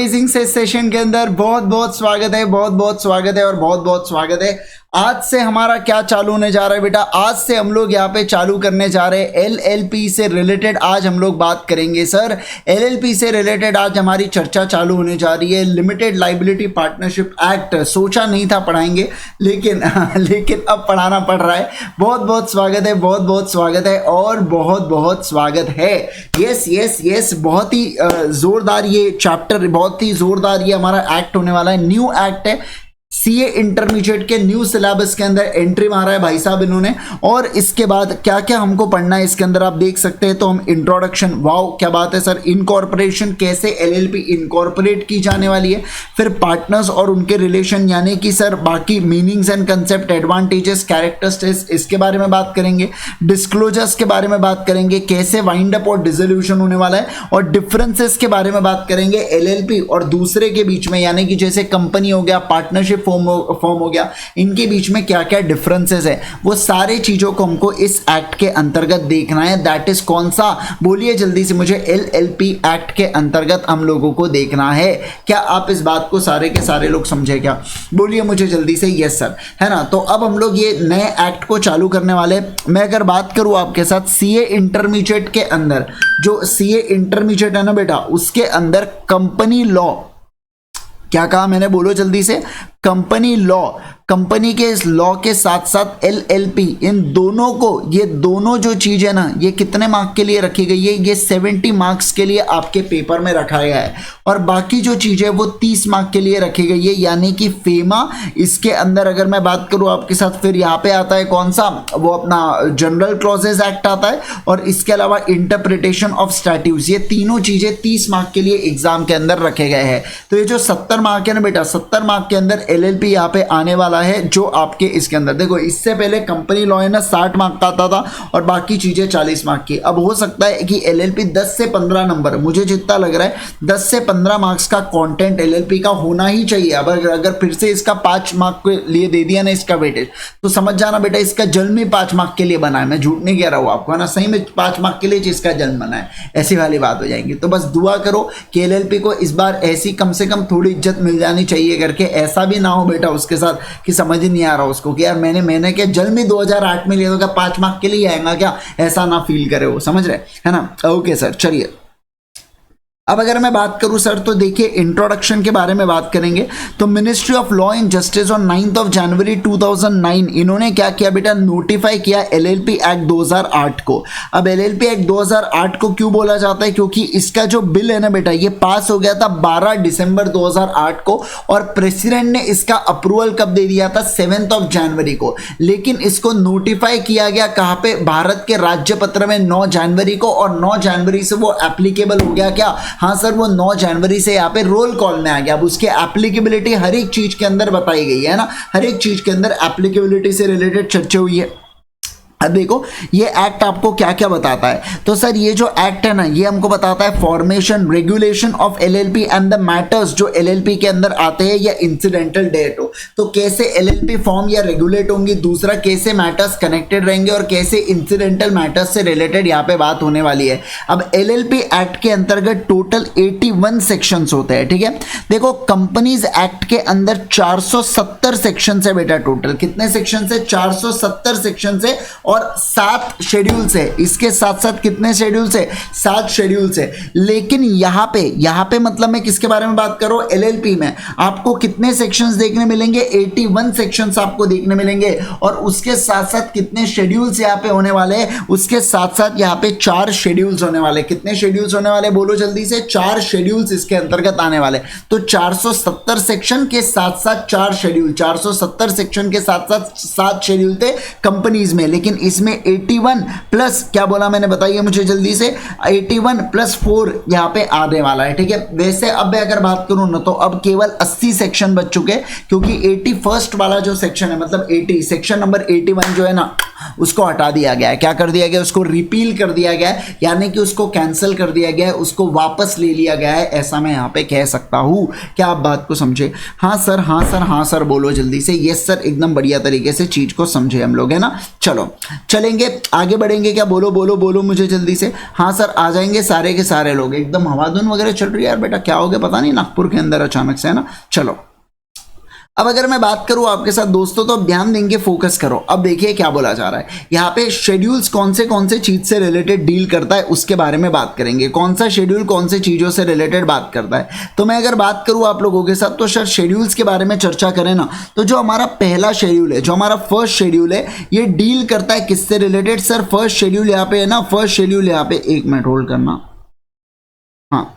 Amazing से session के अंदर बहुत बहुत स्वागत है, बहुत बहुत स्वागत है और बहुत बहुत स्वागत है। आज से हमारा क्या चालू होने जा रहा है बेटा? आज से हम लोग यहाँ पे चालू करने जा रहे हैं एलएलपी से रिलेटेड। आज हम लोग बात करेंगे सर एलएलपी से रिलेटेड। आज हमारी चर्चा चालू होने जा रही है लिमिटेड लाइबिलिटी पार्टनरशिप एक्ट। सोचा नहीं था पढ़ाएंगे, लेकिन अब पढ़ाना पड़ रहा है। बहुत बहुत स्वागत है, बहुत बहुत स्वागत है और बहुत बहुत स्वागत है। यस यस यस, बहुत ही जोरदार ये चैप्टर, बहुत ही जोरदार ये हमारा एक्ट होने वाला है। न्यू एक्ट है, सीए इंटरमीडिएट के न्यू सिलेबस के अंदर एंट्री मारा है भाई साहब इन्होंने। और इसके बाद क्या क्या हमको पढ़ना है इसके अंदर आप देख सकते हैं। तो हम इंट्रोडक्शन, वाओ क्या बात है सर। इनकॉर्पोरेशन, कैसे एलएलपी इनकॉर्पोरेट की जाने वाली है। फिर पार्टनर्स और उनके रिलेशन, यानी कि सर बाकी meanings and concept, advantages, characteristics, इसके बारे में बात करेंगे। डिस्क्लोजर्स के बारे में बात करेंगे, कैसे वाइंड अप और डिसोल्यूशन होने वाला है। और डिफरेंसेस के बारे में बात करेंगे एलएलपी और दूसरे के बीच में, यानी कि जैसे कंपनी हो गया, पार्टनरशिप फॉर्म हो गया, इनके बीच में क्या क्या डिफरेंसेस है, वो सारे चीजों को हमको इस एक्ट के अंतर्गत देखना है। दैट इज कौन सा, बोलिए जल्दी से मुझे। एलएलपी एक्ट के अंतर्गत हम लोगों को देखना है। क्या आप इस बात को सारे के सारे लोग समझे क्या? बोलिए मुझे जल्दी से यस सर, है ना। तो अब हम लोग ये नए एक्ट को चालू करने वाले। मैं अगर बात करूं आपके साथ सीए इंटरमीडिएट के अंदर, जो सीए इंटरमीडिएट है ना बेटा, उसके अंदर कंपनी लॉ, क्या कहा मैंने, बोलो जल्दी से। कंपनी लॉ, कंपनी के इस लॉ के साथ साथ एलएलपी, इन दोनों को, ये दोनों जो चीज है ना, ये कितने मार्क के लिए रखी गई है? ये 70 मार्क्स के लिए आपके पेपर में रखा गया है। और बाकी जो चीज है वो 30 मार्क के लिए रखी गई है, यानी कि फेमा। इसके अंदर अगर मैं बात करूं आपके साथ, फिर यहाँ पे आता है कौन सा, वो अपना जनरल क्लॉजेज एक्ट आता है। और इसके अलावा इंटरप्रिटेशन ऑफ स्टैट्यूट्स, ये तीनों चीजें 30 मार्क के लिए एग्जाम के अंदर रखे गए हैं। तो ये जो 70 मार्क है ना बेटा, 70 मार्क के अंदर एलएलपी यहाँ पे आने वाला है। जो आपके इसके अंदर देखो, इससे पहले कंपनी लॉ है ना 60 मार्क का आता था और बाकी चीजें 40 मार्क की। अब हो सकता है कि एलएलपी 10 से 15 नंबर, मुझे जितना लग रहा है 10 से 15 मार्क्स का कंटेंट एलएलपी का होना ही चाहिए। अब अगर फिर से इसका 5 मार्क के लिए दे दिया ना इसका वेटेज, तो समझ जाना बेटा इसका जन्म ही 5 मार्क के लिए बना है। मैं झूठ नहीं कह रहा हूँ आपको, है ना, सही में 5 मार्क के लिए जिसका जन्म बना है, ऐसी वाली बात हो जाएंगी। तो बस दुआ करो कि एलएलपी को इस बार ऐसी कम से कम थोड़ी इज्जत मिल जानी चाहिए करके। ऐसा भी ना हो बेटा उसके साथ कि समझ ही नहीं आ रहा उसको कि यार मैंने क्या जन्म ही 2008 में लिया, तो क्या 5 मार्क के लिए आएगा क्या? ऐसा ना फील करे वो, समझ रहे, है ना। ओके सर, चलिए अब अगर मैं बात करूं सर, तो देखिए इंट्रोडक्शन के बारे में बात करेंगे। तो ministry of law and justice on 9 जनवरी 2009 इन्होंने क्या किया बेटा, नोटिफाई किया एलएलपी एक्ट 2008 को। अब एलएलपी एक्ट 2008 को क्यों बोला जाता है? क्योंकि इसका जो बिल है ना बेटा, ये पास हो गया था 12 दिसंबर 2008 को और प्रेसिडेंट ने इसका अप्रूवल कब दे दिया था? 7 जनवरी को। लेकिन इसको नोटिफाई किया गया कहां पे? भारत के राज्य पत्र में 9 जनवरी को। और 9 जनवरी से वो एप्लीकेबल हो गया क्या? हाँ सर, वो 9 जनवरी से यहाँ पे रोल कॉल में आ गया। अब उसकी एप्लीकेबिलिटी हर एक चीज के अंदर बताई गई है ना, हर एक चीज के अंदर एप्लीकेबिलिटी से रिलेटेड चर्चा हुई है। अब देखो ये एक्ट आपको क्या क्या बताता है। तो सर ये जो एक्ट है ना, ये हमको बताता है formation, regulation of LLP and the matters जो एलएलपी के अंदर आते हैं या इंसिडेंटल डेट हो, तो कैसे एलएलपी फॉर्म या रेगुलेट होंगी। दूसरा, कैसे मैटर्स कनेक्टेड रहेंगे और कैसे इंसिडेंटल मैटर्स से रिलेटेड यहाँ पे बात होने वाली है। अब एलएलपी एक्ट के अंतर्गत टोटल 81 सेक्शंस होते हैं, ठीक है। देखो कंपनीज एक्ट के अंदर 470 सेक्शन है बेटा। टोटल कितने सेक्शन है? 470 सेक्शन है और 7 शेड्यूल्स है। इसके साथ साथ कितने शेड्यूल्स है? 7 शेड्यूल्स है। लेकिन यहाँ पे मतलब मैं किसके बारे में बात कर रहा हूँ? एलएलपी में आपको कितने सेक्शंस देखने मिलेंगे? 81 सेक्शंस आपको देखने मिलेंगे। और उसके साथ साथ कितने शेड्यूल्स यहाँ पे होने वाले हैं? उसके साथ साथ यहाँ पे 4 शेड्यूल्स होने वाले। कितने शेड्यूल्स होने वाले बोलो जल्दी से? 4 शेड्यूल्स इसके अंतर्गत आने वाले। तो 470 सेक्शन के साथ साथ 4 शेड्यूल, 470 सेक्शन के साथ साथ 7 शेड्यूल थे कंपनीज में। लेकिन इसमें 81 प्लस, क्या बोला मैंने, बताइए मुझे जल्दी से। 81 प्लस 4 यहाँ पे आने वाला है, ठीक है। वैसे अब मैं अगर बात करूं ना, तो अब केवल 80 सेक्शन बच चुके, क्योंकि 81st वाला जो सेक्शन है, मतलब 80 सेक्शन नंबर 81 जो है ना, उसको हटा दिया गया है। क्या कर दिया गया? उसको रिपील कर दिया गया है, यानी कि उसको कैंसिल कर दिया गया है, उसको वापस ले लिया गया है, ऐसा मैं यहाँ पे कह सकता हूँ। क्या आप बात को समझे? हाँ सर, हाँ सर, हाँ सर बोलो जल्दी से। यस सर, एकदम बढ़िया तरीके से चीज को समझे हम लोग, है ना। चलो चलेंगे आगे बढ़ेंगे क्या? बोलो बोलो बोलो मुझे जल्दी से। हाँ सर, आ जाएंगे सारे के सारे लोग। एकदम हवाधुन वगैरह चल रही है यार बेटा, क्या हो गया पता नहीं नागपुर के अंदर अचानक से, है ना। चलो अब अगर मैं बात करूं आपके साथ दोस्तों, तो अब ध्यान देंगे, फोकस करो। अब देखिए क्या बोला जा रहा है यहाँ पे। शेड्यूल्स कौन से चीज से रिलेटेड डील करता है उसके बारे में बात करेंगे। कौन सा शेड्यूल कौन से चीजों से रिलेटेड बात करता है। तो मैं अगर बात करूं आप लोगों के साथ, तो सर शेड्यूल्स के बारे में चर्चा करें ना, तो जो हमारा पहला शेड्यूल है, जो हमारा फर्स्ट शेड्यूल है, ये डील करता है किससे रिलेटेड? सर फर्स्ट शेड्यूल यहाँ पे है ना, फर्स्ट शेड्यूल यहाँ पे, एक मिनट होल्ड करना। हाँ,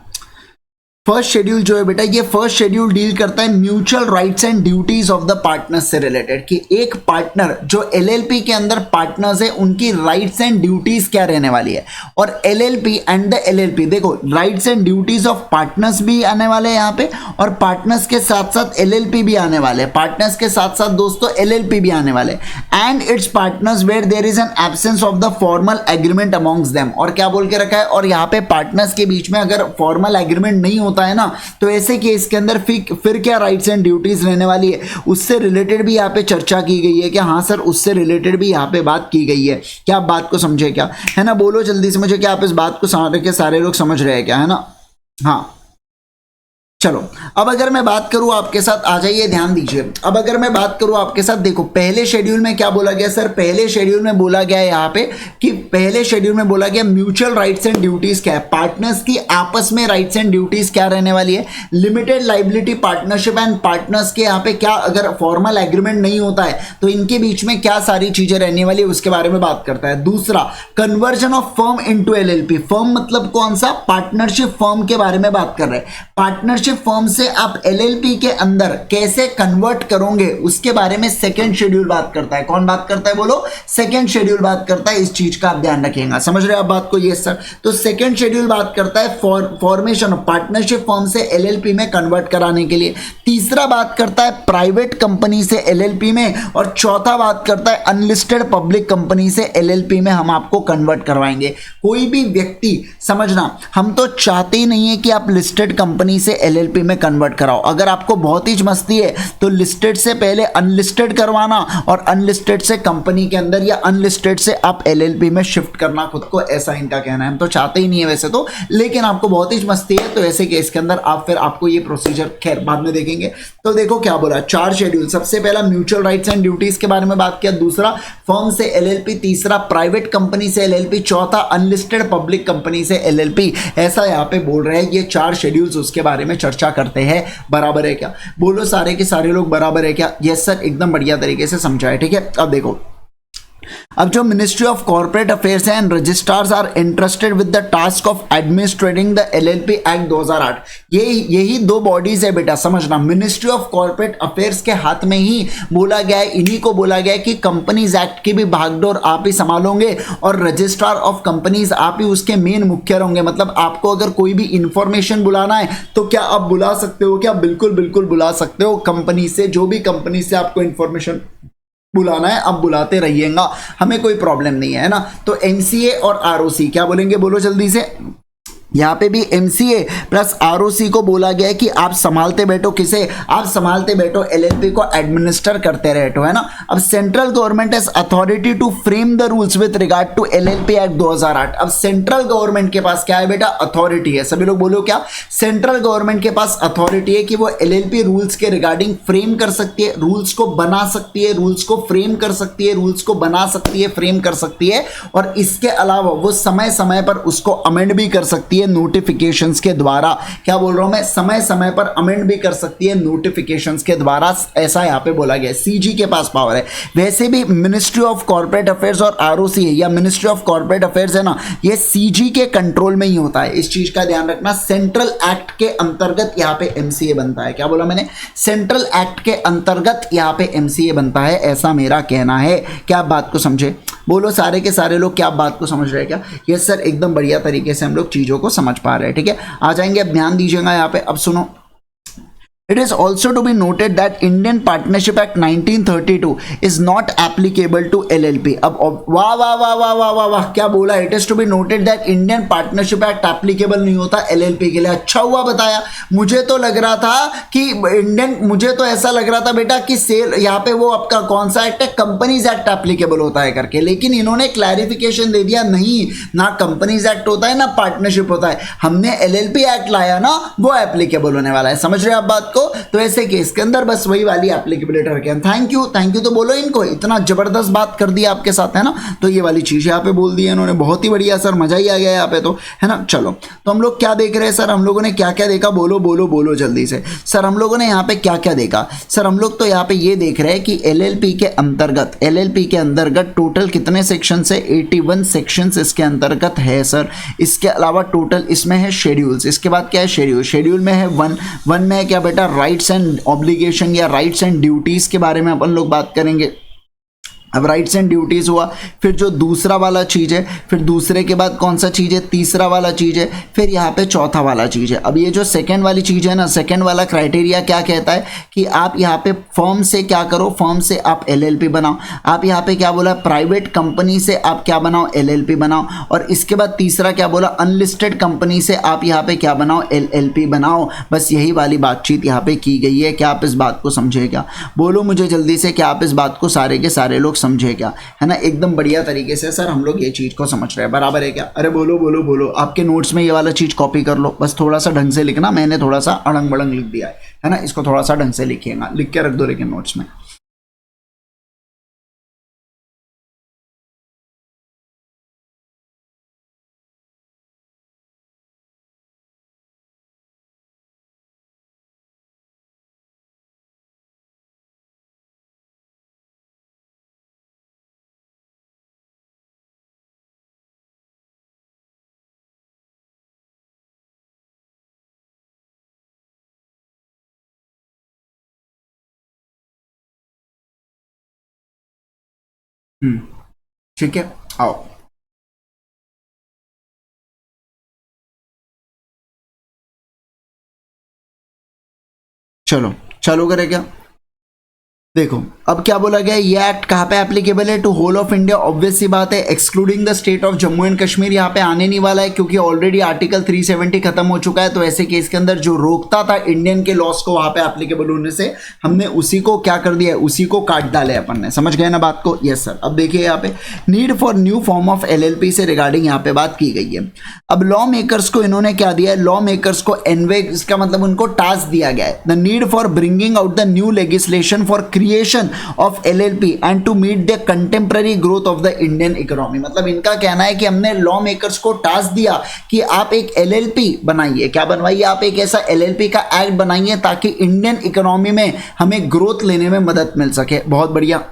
फर्स्ट शेड्यूल जो है बेटा, ये फर्स्ट शेड्यूल डील करता है mutual rights and duties of the partners से रिलेटेड, कि एक पार्टनर जो एलएलपी के अंदर पार्टनर्स है, उनकी राइट्स एंड ड्यूटीज क्या रहने वाली है। और एलएलपी एंड द एलएलपी, देखो rights and duties of partners भी आने वाले हैं यहाँ पे, और पार्टनर्स के साथ साथ एलएलपी भी आने वाले, पार्टनर्स के साथ साथ दोस्तों एलएलपी भी आने वाले, and its partners where there is an absence of the formal agreement amongst them. और क्या बोल के रखा है? और यहाँ पे पार्टनर्स के बीच में अगर फॉर्मल एग्रीमेंट नहीं होता है ना, तो ऐसे केस के अंदर फिर क्या राइट्स एंड ड्यूटीज रहने वाली है, उससे रिलेटेड भी यहाँ पे चर्चा की गई है। क्या? हाँ सर, उससे रिलेटेड भी यहाँ पे बात की गई है। क्या आप बात को समझे क्या, है ना? बोलो जल्दी से मुझे, क्या आप इस बात को सारे के सारे लोग समझ रहे हैं क्या, है ना। हाँ चलो अब अगर मैं बात करूं आपके साथ, आ जाइए ध्यान दीजिए। अब अगर मैं बात करूं आपके साथ, देखो पहले शेड्यूल में क्या बोला गया सर? पहले शेड्यूल में बोला गया है यहाँ पे कि पहले शेड्यूल में बोला गया म्यूचुअल राइट्स एंड ड्यूटीज क्या है, पार्टनर्स की आपस में राइट्स एंड ड्यूटीज क्या रहने वाली है। Limited liability partnership and partners के यहाँ पे क्या, अगर फॉर्मल एग्रीमेंट नहीं होता है तो इनके बीच में क्या सारी चीजें रहने वाली है, उसके बारे में बात करता है। दूसरा, conversion of firm into LLP. Firm मतलब कौन सा? पार्टनरशिप फर्म के बारे में बात कर रहे हैं। पार्टनरशिप फर्म से आप एलएलपी के अंदर कैसे कन्वर्ट करोगे, उसके बारे में सेकंड शेड्यूल बात करता है। कौन बात करता है बोलो? सेकंड शेड्यूल बात करता है। इस चीज का आप ध्यान रखिएगा, समझ रहे हैं आप बात को? Yes sir. तो सेकंड शेड्यूल बात करता है फॉर्मेशन ऑफ पार्टनरशिप फर्म से एलएलपी में कन्वर्ट कराने के लिए। तीसरा बात करता है प्राइवेट कंपनी से एलएलपी में, और चौथा बात करता है अनलिस्टेड पब्लिक कंपनी से एलएलपी में हम आपको कन्वर्ट करवाएंगे। कोई भी व्यक्ति, समझना, हम तो चाहते ही नहीं है कि आप लिस्टेड कंपनी से एलएलपी में कन्वर्ट कराओ। अगर आपको बहुत ही मस्ती है तो लिस्टेड से पहले अनलिस्टेड करवाना, और अनलिस्टेड से कंपनी के अंदर, या अनलिस्टेड से आप एलएलपी में शिफ्ट करना खुद को, ऐसा इनका कहना है। हम तो चाहते ही नहीं है वैसे तो, लेकिन आपको बहुत ही मस्ती है तो ऐसे केस के अंदर आप फिर आपको ये प्रोसीजर खैर बाद में देखेंगे। तो देखो क्या बोला, 4 शेड्यूल। सबसे पहला म्यूचुअल राइट्स एंड ड्यूटीज के बारे में बात किया, दूसरा फर्म से एलएलपी, तीसरा प्राइवेट कंपनी से एलएलपी, चौथा अनलिस्टेड पब्लिक कंपनी से एलएलपी। ऐसा यहाँ पे बोल रहे हैं, ये 4 शेड्यूल्स उसके बारे में चर्चा करते हैं। बराबर है क्या? बोलो सारे के सारे लोग बराबर है क्या? यस सर, एकदम बढ़िया तरीके से समझा है। ठीक है, अब देखो, अब जो ministry of corporate affairs and registrars are interested with the task of administrating the LLP act 2008, यही 2 बॉडीज है बेटा, समझना। मिनिस्ट्री ऑफ कॉर्पोरेट अफेयर्स के हाथ में ही बोला गया है, इन्हीं को बोला गया है कि कंपनीज एक्ट की भी भागदौड़ आप ही संभालोगे, और रजिस्ट्रार ऑफ कंपनीज आप ही उसके मेन मुख्य होंगे। मतलब आपको अगर कोई भी इंफॉर्मेशन बुलाना है तो क्या आप बुला सकते हो क्या? बिल्कुल बिल्कुल बुला सकते हो। कंपनी से, जो भी कंपनी से आपको इंफॉर्मेशन बुलाना है आप बुलाते रहिएगा, हमें कोई प्रॉब्लम नहीं है ना। तो एमसीए और आरओसी क्या बोलेंगे, बोलो जल्दी से। यहाँ पे भी एमसीए प्लस आरओसी को बोला गया है कि आप संभालते बैठो, किसे? आप संभालते बैठो एलएलपी को, एडमिनिस्टर करते रहते हो, है ना। अब central government has authority to frame the rules with regard to LLP act 2008। अब सेंट्रल गवर्नमेंट के पास क्या है बेटा? अथॉरिटी है। सभी लोग बोलो क्या? सेंट्रल गवर्नमेंट के पास अथॉरिटी है कि वो एलएलपी रूल्स के रिगार्डिंग फ्रेम कर सकती है, रूल्स को बना सकती है, रूल्स को फ्रेम कर सकती है, रूल्स को बना सकती है, फ्रेम कर सकती है, और इसके अलावा वो समय समय पर उसको अमेंड भी कर सकती है नोटिफिकेशंस के द्वारा। क्या बोल रहा हूं मैं? समय समय पर अमेंड भी कर सकती है नोटिफिकेशंस के द्वारा, ऐसा यहां पे बोला गया है। सीजी के पास पावर है। वैसे भी मिनिस्ट्री ऑफ कॉर्पोरेट अफेयर्स और आरओसी है, या मिनिस्ट्री ऑफ कॉर्पोरेट अफेयर्स है ना, ये सीजी के कंट्रोल में ही होता है। इस चीज का ध्यान रखना। सेंट्रल एक्ट के अंतर्गत यहां पे एमसीए बनता है। क्या बोला मैंने? सेंट्रल एक्ट के अंतर्गत यहां पे एमसीए बनता है, ऐसा मेरा कहना है। क्या आप बात को समझे? बोलो सारे के सारे लोग, क्या आप बात को समझ रहे हैं क्या? यस सर, एकदम बढ़िया तरीके से हम लोग चीजों को समझ पा रहे हैं। ठीक है, आ जाएंगे, अब ध्यान दीजिएगा यहाँ पे। अब सुनो, It is also to be noted that Indian Partnership Act 1932 is not applicable to LLP. अब वाह वाह वाह वाह वाह वाह वाह क्या बोला, it is to be noted that Indian partnership act applicable नहीं होता LLP के लिए। अच्छा हुआ बताया, मुझे तो लग रहा था कि मुझे तो ऐसा लग रहा था बेटा कि सेल यहाँ पे वो आपका कौन सा एक्ट है, कंपनीज एक्ट एप्लीकेबल होता है करके, लेकिन इन्होंने क्लैरिफिकेशन दे दिया नहीं, ना कंपनीज एक्ट होता है ना पार्टनरशिप होता है, हमने LLP एक्ट लाया ना, वो एप्लीकेबल होने वाला है। समझ रहे हैं आप बात को? तो ऐसे केस के अंदर बस वही वाली एप्लीकेबिलिटी रखें। थैंक यू तो बोलो इनको, इतना जबरदस्त बात कर दिया आपके साथ, है ना। तो ये वाली चीज यहाँ पे बोल दी है इन्होंने, बहुत ही बढ़िया सर, मजा ही आ गया यहाँ पे तो, है ना। चलो तो हम लोग क्या देख रहे हैं सर, हम लोगों ने क्या क्या देखा, बोलो बोलो बोलो जल्दी से सर। हम लोगों ने यहाँ पे क्या क्या देखा सर, हम लोग तो यहाँ पे ये देख रहे हैं कि LLP के अंतर्गत टोटल कितने सेक्शन है, 81 सेक्शन इसके अंतर्गत है सर। इसके अलावा टोटल इसमें है शेड्यूल्स, इसके बाद क्या है शेड्यूल में है वन में है क्या बेटा, राइट्स एंड ऑब्लिगेशन या राइट्स एंड ड्यूटीज के बारे में अपन लोग बात करेंगे। अब राइट्स एंड ड्यूटीज हुआ, फिर जो दूसरा वाला चीज है, फिर दूसरे के बाद कौन सा चीज है, तीसरा वाला चीज है, फिर यहाँ पे चौथा वाला चीज है। अब ये जो सेकंड वाली चीज है ना, सेकंड वाला क्राइटेरिया क्या कहता है कि आप यहाँ पे फर्म से क्या करो, फर्म से आप LLP बनाओ। आप यहाँ पे क्या बोला, प्राइवेट कंपनी से आप क्या बनाओ, LLP बनाओ। और इसके बाद तीसरा क्या बोला, अनलिस्टेड कंपनी से आप यहाँ पे क्या बनाओ, LLP बनाओ। बस यही वाली बातचीत यहाँ पे की गई है। क्या आप इस बात को समझे क्या, बोलो मुझे जल्दी से, क्या आप इस बात को सारे के सारे लोग समझे क्या, है ना। एकदम बढ़िया तरीके से सर हम लोग ये चीज को समझ रहे हैं, बराबर है क्या। अरे बोलो बोलो बोलो, आपके नोट्स में ये वाला चीज कॉपी कर लो, बस थोड़ा सा ढंग से लिखना, मैंने थोड़ा सा अड़ंग बड़ंग लिख दिया है ना, इसको थोड़ा सा ढंग से लिखिएगा, लिख के रख दो लेकिन नोट्स में। ठीक है, आओ चलो चालू करें क्या। देखो अब क्या बोला गया, ये एक्ट कहाँ पे एप्लीकेबल है, to whole of India. Obvious सी बात है, excluding the state of Jammu and Kashmir यहाँ पे आने नहीं वाला है, क्योंकि ऑलरेडी आर्टिकल 370 खत्म हो चुका है। तो ऐसे केस के अंदर जो रोकता था इंडियन के लॉस को वहां पे एप्लीकेबल होने से, हमने उसी को क्या कर दिया है, उसी को काट डाले अपन ने। समझ गए ना बात को? Yes sir. अब देखिए यहाँ पे need for new form of LLP से रिगार्डिंग यहाँ पे बात की गई है। अब लॉ मेकर्स को इन्होंने क्या दिया है, लॉ मेकर्स को एनवे, इसका मतलब उनको टास्क दिया गया है, the need for bringing out the new legislation for creation of LLP and to meet the contemporary growth of the Indian economy. मतलब इनका कहना है कि हमने लॉ मेकर्स को टास्क दिया कि आप एक LLP बनाइए, क्या बनवाइए, आप एक ऐसा LLP का एक्ट बनाइए ताकि इंडियन इकोनॉमी में हमें ग्रोथ लेने में मदद मिल सके। बहुत बढ़िया।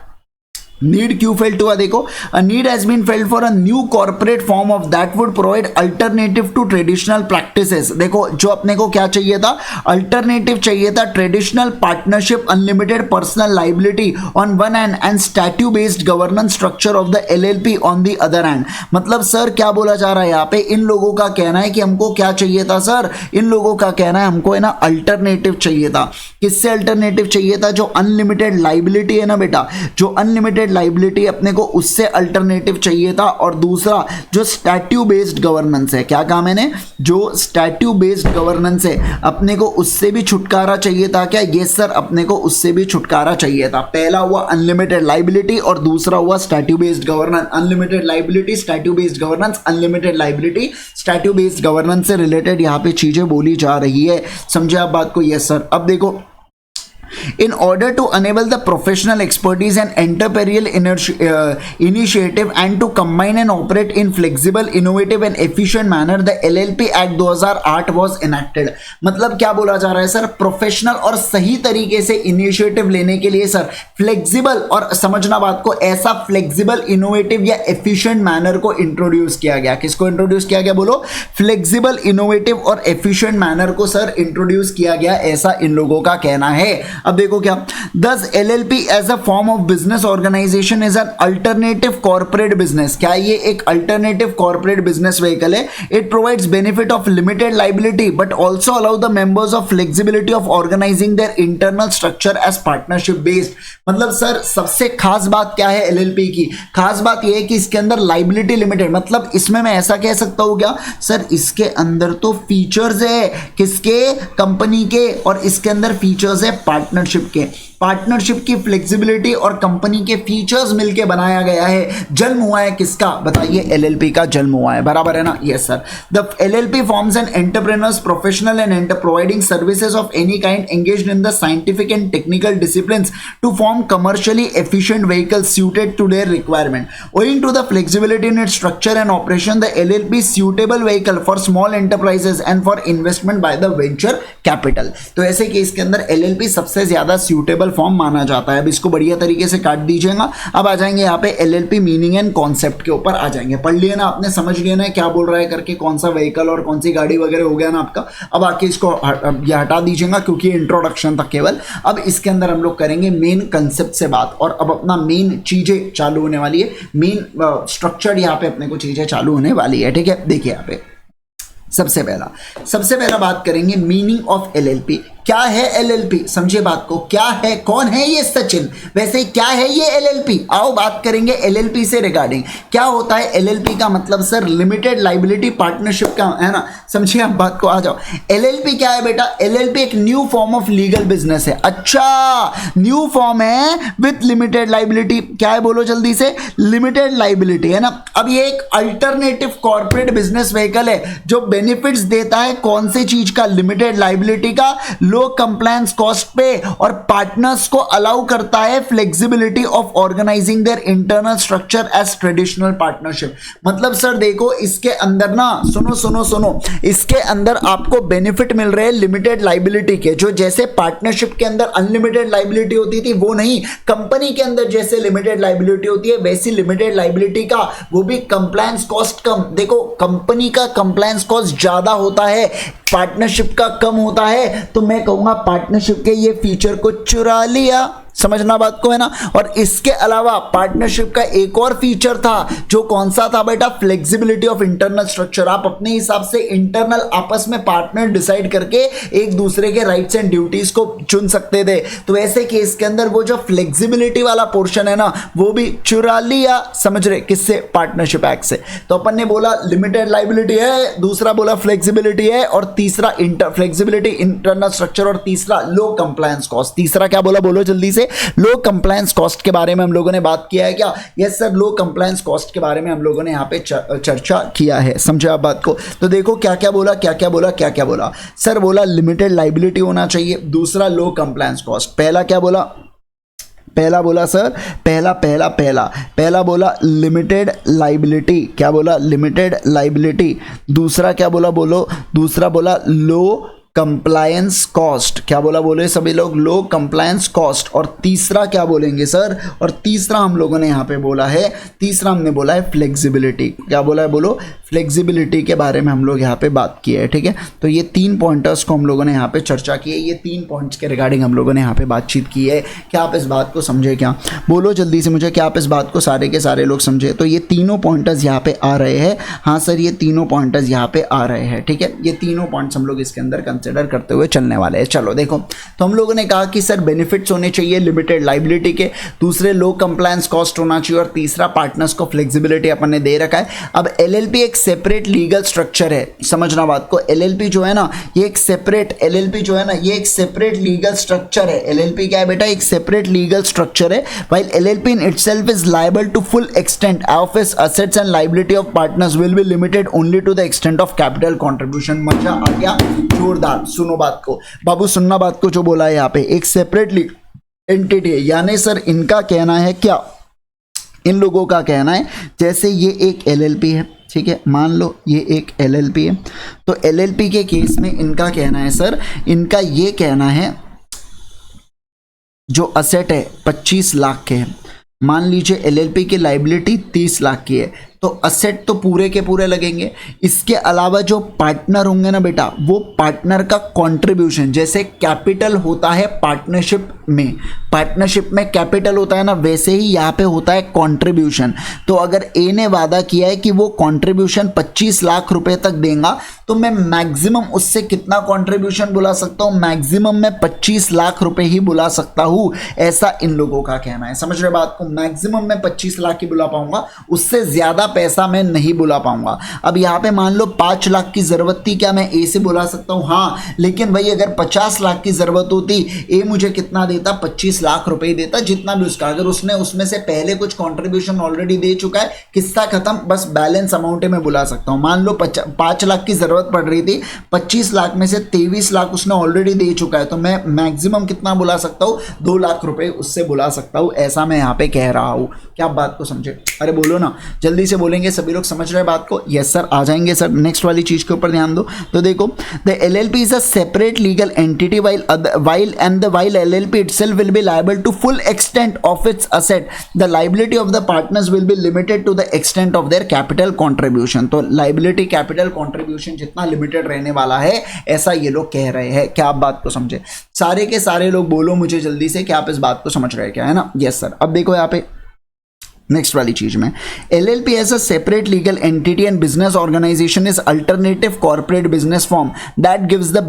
नीड क्यों फेल्ट हुआ, देखो a need has been felt for a new corporate form of that would provide alternative to traditional practices. देखो जो अपने को क्या चाहिए था, अल्टरनेटिव चाहिए था, traditional partnership, unlimited personal liability on one hand and statute based governance structure of the LLP on the other hand. मतलब सर क्या बोला जा रहा है यहाँ पे, इन लोगों का कहना है कि हमको क्या चाहिए था सर, इन लोगों का कहना है हमको है ना अल्टरनेटिव चाहिए था। किससे अल्टरनेटिव चाहिए था, जो अनलिमिटेड लाइबिलिटी है ना बेटा, जो अनलिमिटेड लाइबिलिटी अपने को उससे अल्टरनेटिव चाहिए था। और दूसरा जो स्टैट्यू बेस्ड गवर्नेंस है, क्या कहा मैंने, जो स्टैट्यू बेस्ड गवर्नेंस है अपने को उससे भी छुटकारा चाहिए था। क्या, ये सर अपने को उससे भी छुटकारा चाहिए था। पहला हुआ अनलिमिटेड लाइबिलिटी और दूसरा हुआ statute based governance. Unlimited liability, statute based governance, unlimited liability, statute based governance से रिलेटेड यहाँ पे चीजें बोली जा रही है। समझे आप बात को? Yes sir. अब देखो in order to enable the professional expertise and entrepreneurial initiative and to combine and operate in flexible, innovative and efficient manner, the LLP Act 2008 was enacted। मतलब क्या बोला जा रहा है सर, प्रोफेशनल और सही तरीके से इनिशिएटिव लेने के लिए सर फ्लेक्सिबल, और समझना बात को, ऐसा फ्लेक्सिबल, इनोवेटिव या एफिशिएंट मैनर को इंट्रोड्यूस किया गया। किसको इंट्रोड्यूस किया गया, बोलो, फ्लेक्सिबल, इनोवेटिव और एफिशिएंट मैनर को सर इंट्रोड्यूस किया गया, ऐसा इन लोगों का कहना है। अब देखो क्या, this LLP as a form of business organization is an alternative corporate business. क्या ये एक अल्टरनेटिव कॉर्पोरेट बिजनेस व्हीकल है? It provides benefit of limited liability but also allow the members of flexibility of organizing their internal structure as partnership based. मतलब sir सबसे खास बात क्या है LLP की? खास बात यह है कि इसके अंदर लाइबिलिटी लिमिटेड, मतलब इसमें मैं ऐसा कह सकता हूं क्या सर, इसके अंदर तो फीचर्स है किसके? कंपनी के, और इसके अंदर फीचर्स है पार्टनरशिप के। पार्टनरशिप की फ्लेक्सिबिलिटी और कंपनी के फीचर्स मिलके बनाया गया है। जन्म हुआ है किसका? बताइए, LLP का जन्म हुआ है, बराबर है ना? Yes sir. The LLP forms an entrepreneurs professional and providing services of any kind engaged in the scientific and technical disciplines to form commercially efficient vehicles suited to their requirement. Owing to the flexibility in its structure and operation, the LLP is suitable vehicle for small enterprises and for investment by the venture capital. तो ऐसे case के अंदर LLP सबसे ज्यादा suitable form माना जाता है। अब इसको बढ़िया तरीके से काट दीजिएगा। अब आ जाएंगे यहाँ पे LLP मीनिंग एंड कॉन्सेप्ट के ऊपर आ जाएंगे। पढ़ लिया ना आपने, समझ लिया ना क्या बोल रहा है करके, कौन सा व्हीकल और कौन सी गाड़ी वगैरह हो गया ना आपका। अब आके इसको ये हटा दीजिएगा क्योंकि इंट्रोडक्शन था केवल। अब इसके अंदर हम लोग करेंगे मेन कंसेप्ट से बात, और अब अपना मेन चीजें चालू होने वाली है, मेन स्ट्रक्चर यहाँ पे अपने को चीजें चालू होने वाली है। ठीक है, देखिए यहाँ पे सबसे पहला बात करेंगे मीनिंग ऑफ LLP। क्या है LLP? समझिए बात को, क्या है, कौन है ये सचिन, वैसे क्या है ये LLP? आओ बात करेंगे LLP से रिगार्डिंग। क्या होता है LLP का मतलब? सर लिमिटेड लाइबिलिटी पार्टनरशिप का, है ना? समझिए आप बात को, आ जाओ। LLP क्या है बेटा? LLP एक new form of legal business है। अच्छा, न्यू फॉर्म है विथ लिमिटेड लाइबिलिटी। क्या है बोलो जल्दी से? लिमिटेड लाइबिलिटी, है ना? अब ये एक अल्टरनेटिव कॉर्पोरेट बिजनेस व्हीकल है जो बेनिफिट्स देता है कौन सी चीज का? लिमिटेड लाइबिलिटी का, लो कंप्लायंस कॉस्ट पे, और पार्टनर्स को अलाउ करता है flexibility of organizing their internal structure as traditional partnership. मतलब सर देखो इसके अंदर ना, सुनो, इसके अंदर आपको बेनिफिट मिल रहे हैं लिमिटेड लाइबिलिटी के, जो जैसे पार्टनरशिप के अंदर अनलिमिटेड लाइबिलिटी होती थी वो नहीं, कंपनी के अंदर जैसे लिमिटेड लाइबिलिटी होती है वैसी लिमिटेड लाइबिलिटी का, वो भी कंप्लायंस कॉस्ट कम। देखो कंपनी का कंप्लायंस कॉस्ट ज्यादा होता है, पार्टनरशिप का कम होता है, तो मैं कहूंगा पार्टनरशिप के ये फीचर को चुरा लिया। समझना बात को, है ना? और इसके अलावा पार्टनरशिप का एक और फीचर था, जो कौन सा था बेटा? Flexibility of internal structure. आप अपने हिसाब से इंटरनल आपस में पार्टनर डिसाइड करके एक दूसरे के राइट्स एंड ड्यूटीज को चुन सकते थे। तो ऐसे केस के अंदर वो जो फ्लेक्सिबिलिटी वाला पोर्शन है ना, वो भी चुरा लिया। समझ रहे? किससे? पार्टनरशिप एक्ट से। तो अपन ने बोला लिमिटेड लाइबिलिटी है, दूसरा बोला फ्लेक्सिबिलिटी है, और तीसरा फ्लेक्सिबिलिटी इंटरनल स्ट्रक्चर, और तीसरा लो कंप्लायंस कॉस्ट। तीसरा क्या बोला? बोलो जल्दी से। लो कंप्लायंस कॉस्ट के बारे में हम लोगों ने बात किया है क्या? यस सर, लो कंप्लायंस कॉस्ट के बारे में हम लोगों ने यहाँ पे चर्चा किया है। समझे आप बात को? तो देखो क्या क्या बोला सर, बोला लिमिटेड लाइबिलिटी होना चाहिए, दूसरा लो कंप्लायंस कॉस्ट, पहला क्या बोला? पहला बोला लिमिटेड लाइबिलिटी। क्या बोला? Limited liability. दूसरा क्या बोला? बोलो। दूसरा बोला लो कंप्लायंस कॉस्ट। क्या बोला? बोले सभी लोग, लो कंप्लायंस कॉस्ट। और तीसरा क्या बोलेंगे सर? और तीसरा हम लोगों ने यहाँ पे बोला है, तीसरा हमने बोला है फ्लेक्सिबिलिटी। क्या बोला है? बोलो। फ्लेक्सिबिलिटी के बारे में हम लोग यहाँ पे बात की है। ठीक है, तो ये 3 पॉइंटर्स को हम लोगों ने यहाँ पे चर्चा की है, ये 3 पॉइंट्स के रिगार्डिंग हम लोगों ने यहाँ पे बातचीत की है। क्या आप इस बात को समझे? क्या बोलो जल्दी से मुझे, क्या आप इस बात को सारे के सारे लोग समझे? तो ये तीनों पॉइंटर्स यहाँ पे आ रहे हैं। हाँ सर, ये तीनों पॉइंटर्स यहाँ पे आ रहे हैं। ठीक है, ये तीनों पॉइंट्स हम लोग इसके अंदर कंसिडर करते हुए चलने वाले हैं। चलो देखो, तो हम लोगों ने कहा कि सर बेनिफिट्स होने चाहिए लिमिटेड लाइबिलिटी के, दूसरे लो कंप्लायंस कॉस्ट होना चाहिए, और तीसरा पार्टनर्स को फ्लेक्सिबिलिटी अपन ने दे रखा है। अब LLP एक सेपरेट लीगल स्ट्रक्चर है। समझना बात को, LLP जो है ना, ये एक सेपरेट लीगल स्ट्रक्चर है। LLP क्या है बेटा? एक सेपरेट लीगल स्ट्रक्चर है। While LLP in itself is liable to full extent of its assets and liability of partners will be limited only to the extent of capital contribution. मजा आ गया? जोरदार। सुनो बात को बाबू, सुनना बात को, जो बोला है यहाँ पे एक सेपरेट एंटिटी है, यानी सर इनका कहना है क्या? इन लोगों का कहना है जैसे ये एक LLP है, ठीक है, मान लो ये एक LLP है, तो LLP के केस में इनका कहना है सर, इनका ये कहना है जो असेट है 25 लाख के है, मान लीजिए LLP की लाइबिलिटी 30 लाख की है, तो असेट तो पूरे के पूरे लगेंगे। इसके अलावा जो पार्टनर होंगे ना बेटा, वो पार्टनर का कंट्रीब्यूशन, जैसे कैपिटल होता है पार्टनरशिप में, पार्टनरशिप में कैपिटल होता है ना, वैसे ही यहाँ पे होता है कंट्रीब्यूशन। तो अगर ए ने वादा किया है कि वो कंट्रीब्यूशन 25 लाख रुपए तक देगा, तो मैं मैक्सिमम उससे कितना कंट्रीब्यूशन बुला सकता हूँ? मैक्सिमम मैं 25 लाख रुपए ही बुला सकता हूँ, ऐसा इन लोगों का कहना है। समझ रहे बात को? मैक्सिमम मैं 25 लाख ही बुला पाऊंगा, उससे ज्यादा पैसा मैं नहीं बुला पाऊंगा। अब यहाँ पे मान लो 5 लाख की जरूरत थी, क्या मैं ए से बुला सकता हूँ? हाँ, लेकिन भाई अगर 50 लाख की जरूरत होती, ए मुझे कितना देता? 25 लाख रुपए ही देता, जितना भी उसका। अगर उसने उसमें से पहले कुछ कंट्रीब्यूशन ऑलरेडी दे चुका है, किस्सा खत्म, बस बैलेंस अमाउंट में बुला सकता हूँ। मान लो 5 लाख की जरूरत पड़ रही थी, 25 लाख में से 23 लाख उसने ऑलरेडी दे चुका है, तो मैं मैक्सिमम कितना बुला सकता हूँ? 2 लाख रुपए उससे बुला सकता हूँ, ऐसा मैं यहाँ पे कह रहा हूँ। क्या आप बात को समझे? अरे बोलो ना, जल्दी से बोलेंगे सभी लोग, समझ रहे बात को? यस सर, आ जाएंगे सर। नेक्स्ट वाली चीज के ऊपर ध्यान दो। तो देखो, the LLP is a separate legal entity while LLP itself will be liable to full extent of its asset, the liability of the partners will be limited to the extent of their capital contribution। तो liability capital contribution जितना limited रहने वाला है, ऐसा ये लोग कह रहे हैं। क्या आप बात को समझे? सारे के सारे लोग बोलो मुझे जल्दी से, क्या आप इस बात को समझ रहे हैं? क्या है ना? Yes sir. अब देखो यहाँ पे नेक्स्ट वाली चीज में, LLP as a separate legal entity and business organization is alternative corporate business form that gives the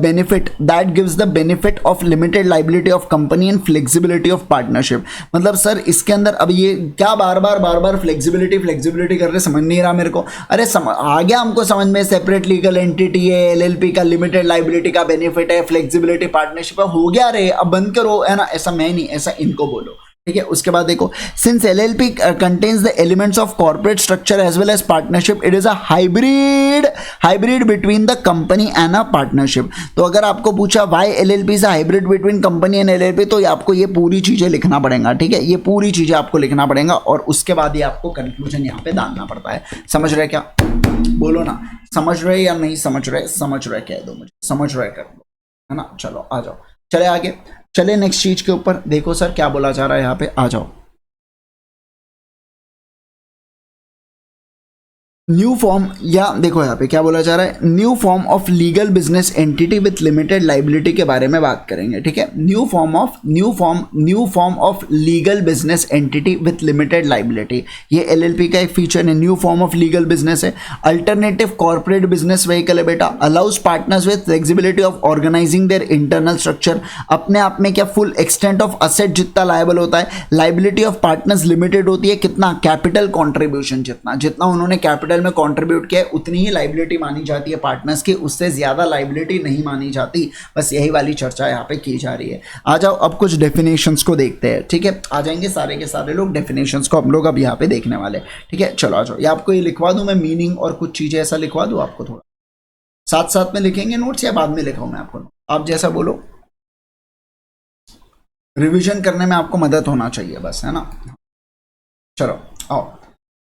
benefit of limited liability of company and flexibility of partnership। मतलब सर इसके अंदर अब ये क्या बार बार फ्लेक्सिबिलिटी कर रहे, समझ नहीं रहा मेरे को। अरे आ गया हमको समझ में, सेपरेट लीगल एंटिटी है, LLP का लिमिटेड लाइबिलिटी का बेनिफिट है, फ्लेक्सिबिलिटी पार्टनरशिप है, हो गया रे, अब बंद करो, है ना? ऐसा मैं नहीं, ऐसा इनको बोलो, ठीक है। उसके बाद देखो, since LLP contains the elements of corporate structure as well as partnership, it is a hybrid between the company and a partnership। तो अगर आपको पूछा why LLP is a hybrid between company and LLP, तो आपको ये पूरी चीजें लिखना पड़ेगा, ठीक है? ये पूरी चीजें आपको लिखना पड़ेगा, और उसके बाद ये आपको कंक्लूजन यहाँ पे डालना पड़ता है। समझ रहे क्या? बोलो ना, समझ रहे या नहीं समझ रहे? समझ रहे कह दो मुझे, समझ रहे कर दो, है ना? चलो आ जाओ, चले आगे, चले नेक्स्ट चीज के ऊपर। देखो सर क्या बोला जा रहा है यहाँ पे, आ जाओ। न्यू फॉर्म, या देखो यहाँ पे क्या बोला जा रहा है, new form of legal business entity with limited liability के बारे में बात करेंगे, ठीक है? New form of legal business entity with limited liability, ये LLP का एक फीचर है। New form of legal business है, अल्टरनेटिव कॉर्पोरेट बिजनेस व्हीकल है बेटा, allows partners with flexibility of organizing their internal structure. अपने आप में क्या फुल एक्सटेंट ऑफ असेट जितना लायबल होता है, लाइबिलिटी ऑफ पार्टनर्स लिमिटेड होती है, कितना? कैपिटल कॉन्ट्रीब्यूशन, जितना उन्होंने कैपिटल में कंट्रीब्यूट किया उतनी ही लाइबिलिटी मानी जाती है पार्टनर्स की, उससे ज्यादा लाइबिलिटी नहीं मानी जाती। बस यही वाली चर्चा यहाँ पे की जा रही है। आ जाओ अब कुछ डेफिनेशंस को देखते हैं, ठीक है? आ जाएंगे सारे के सारे लोग, डेफिनेशंस को हम लोग अब यहाँ पे देखने वाले, ठीक है? चलो आ जाओ, ये आपको ये लिखवा दूं मैं, मीनिंग और कुछ चीजें ऐसा लिखवा दूं आपको, थोड़ा साथ साथ में लिखेंगे नोट्स या बाद में लिखाऊं मैं आपको? आप जैसा बोलो, रिविजन करने में आपको मदद होना चाहिए बस, है ना? चलो आओ,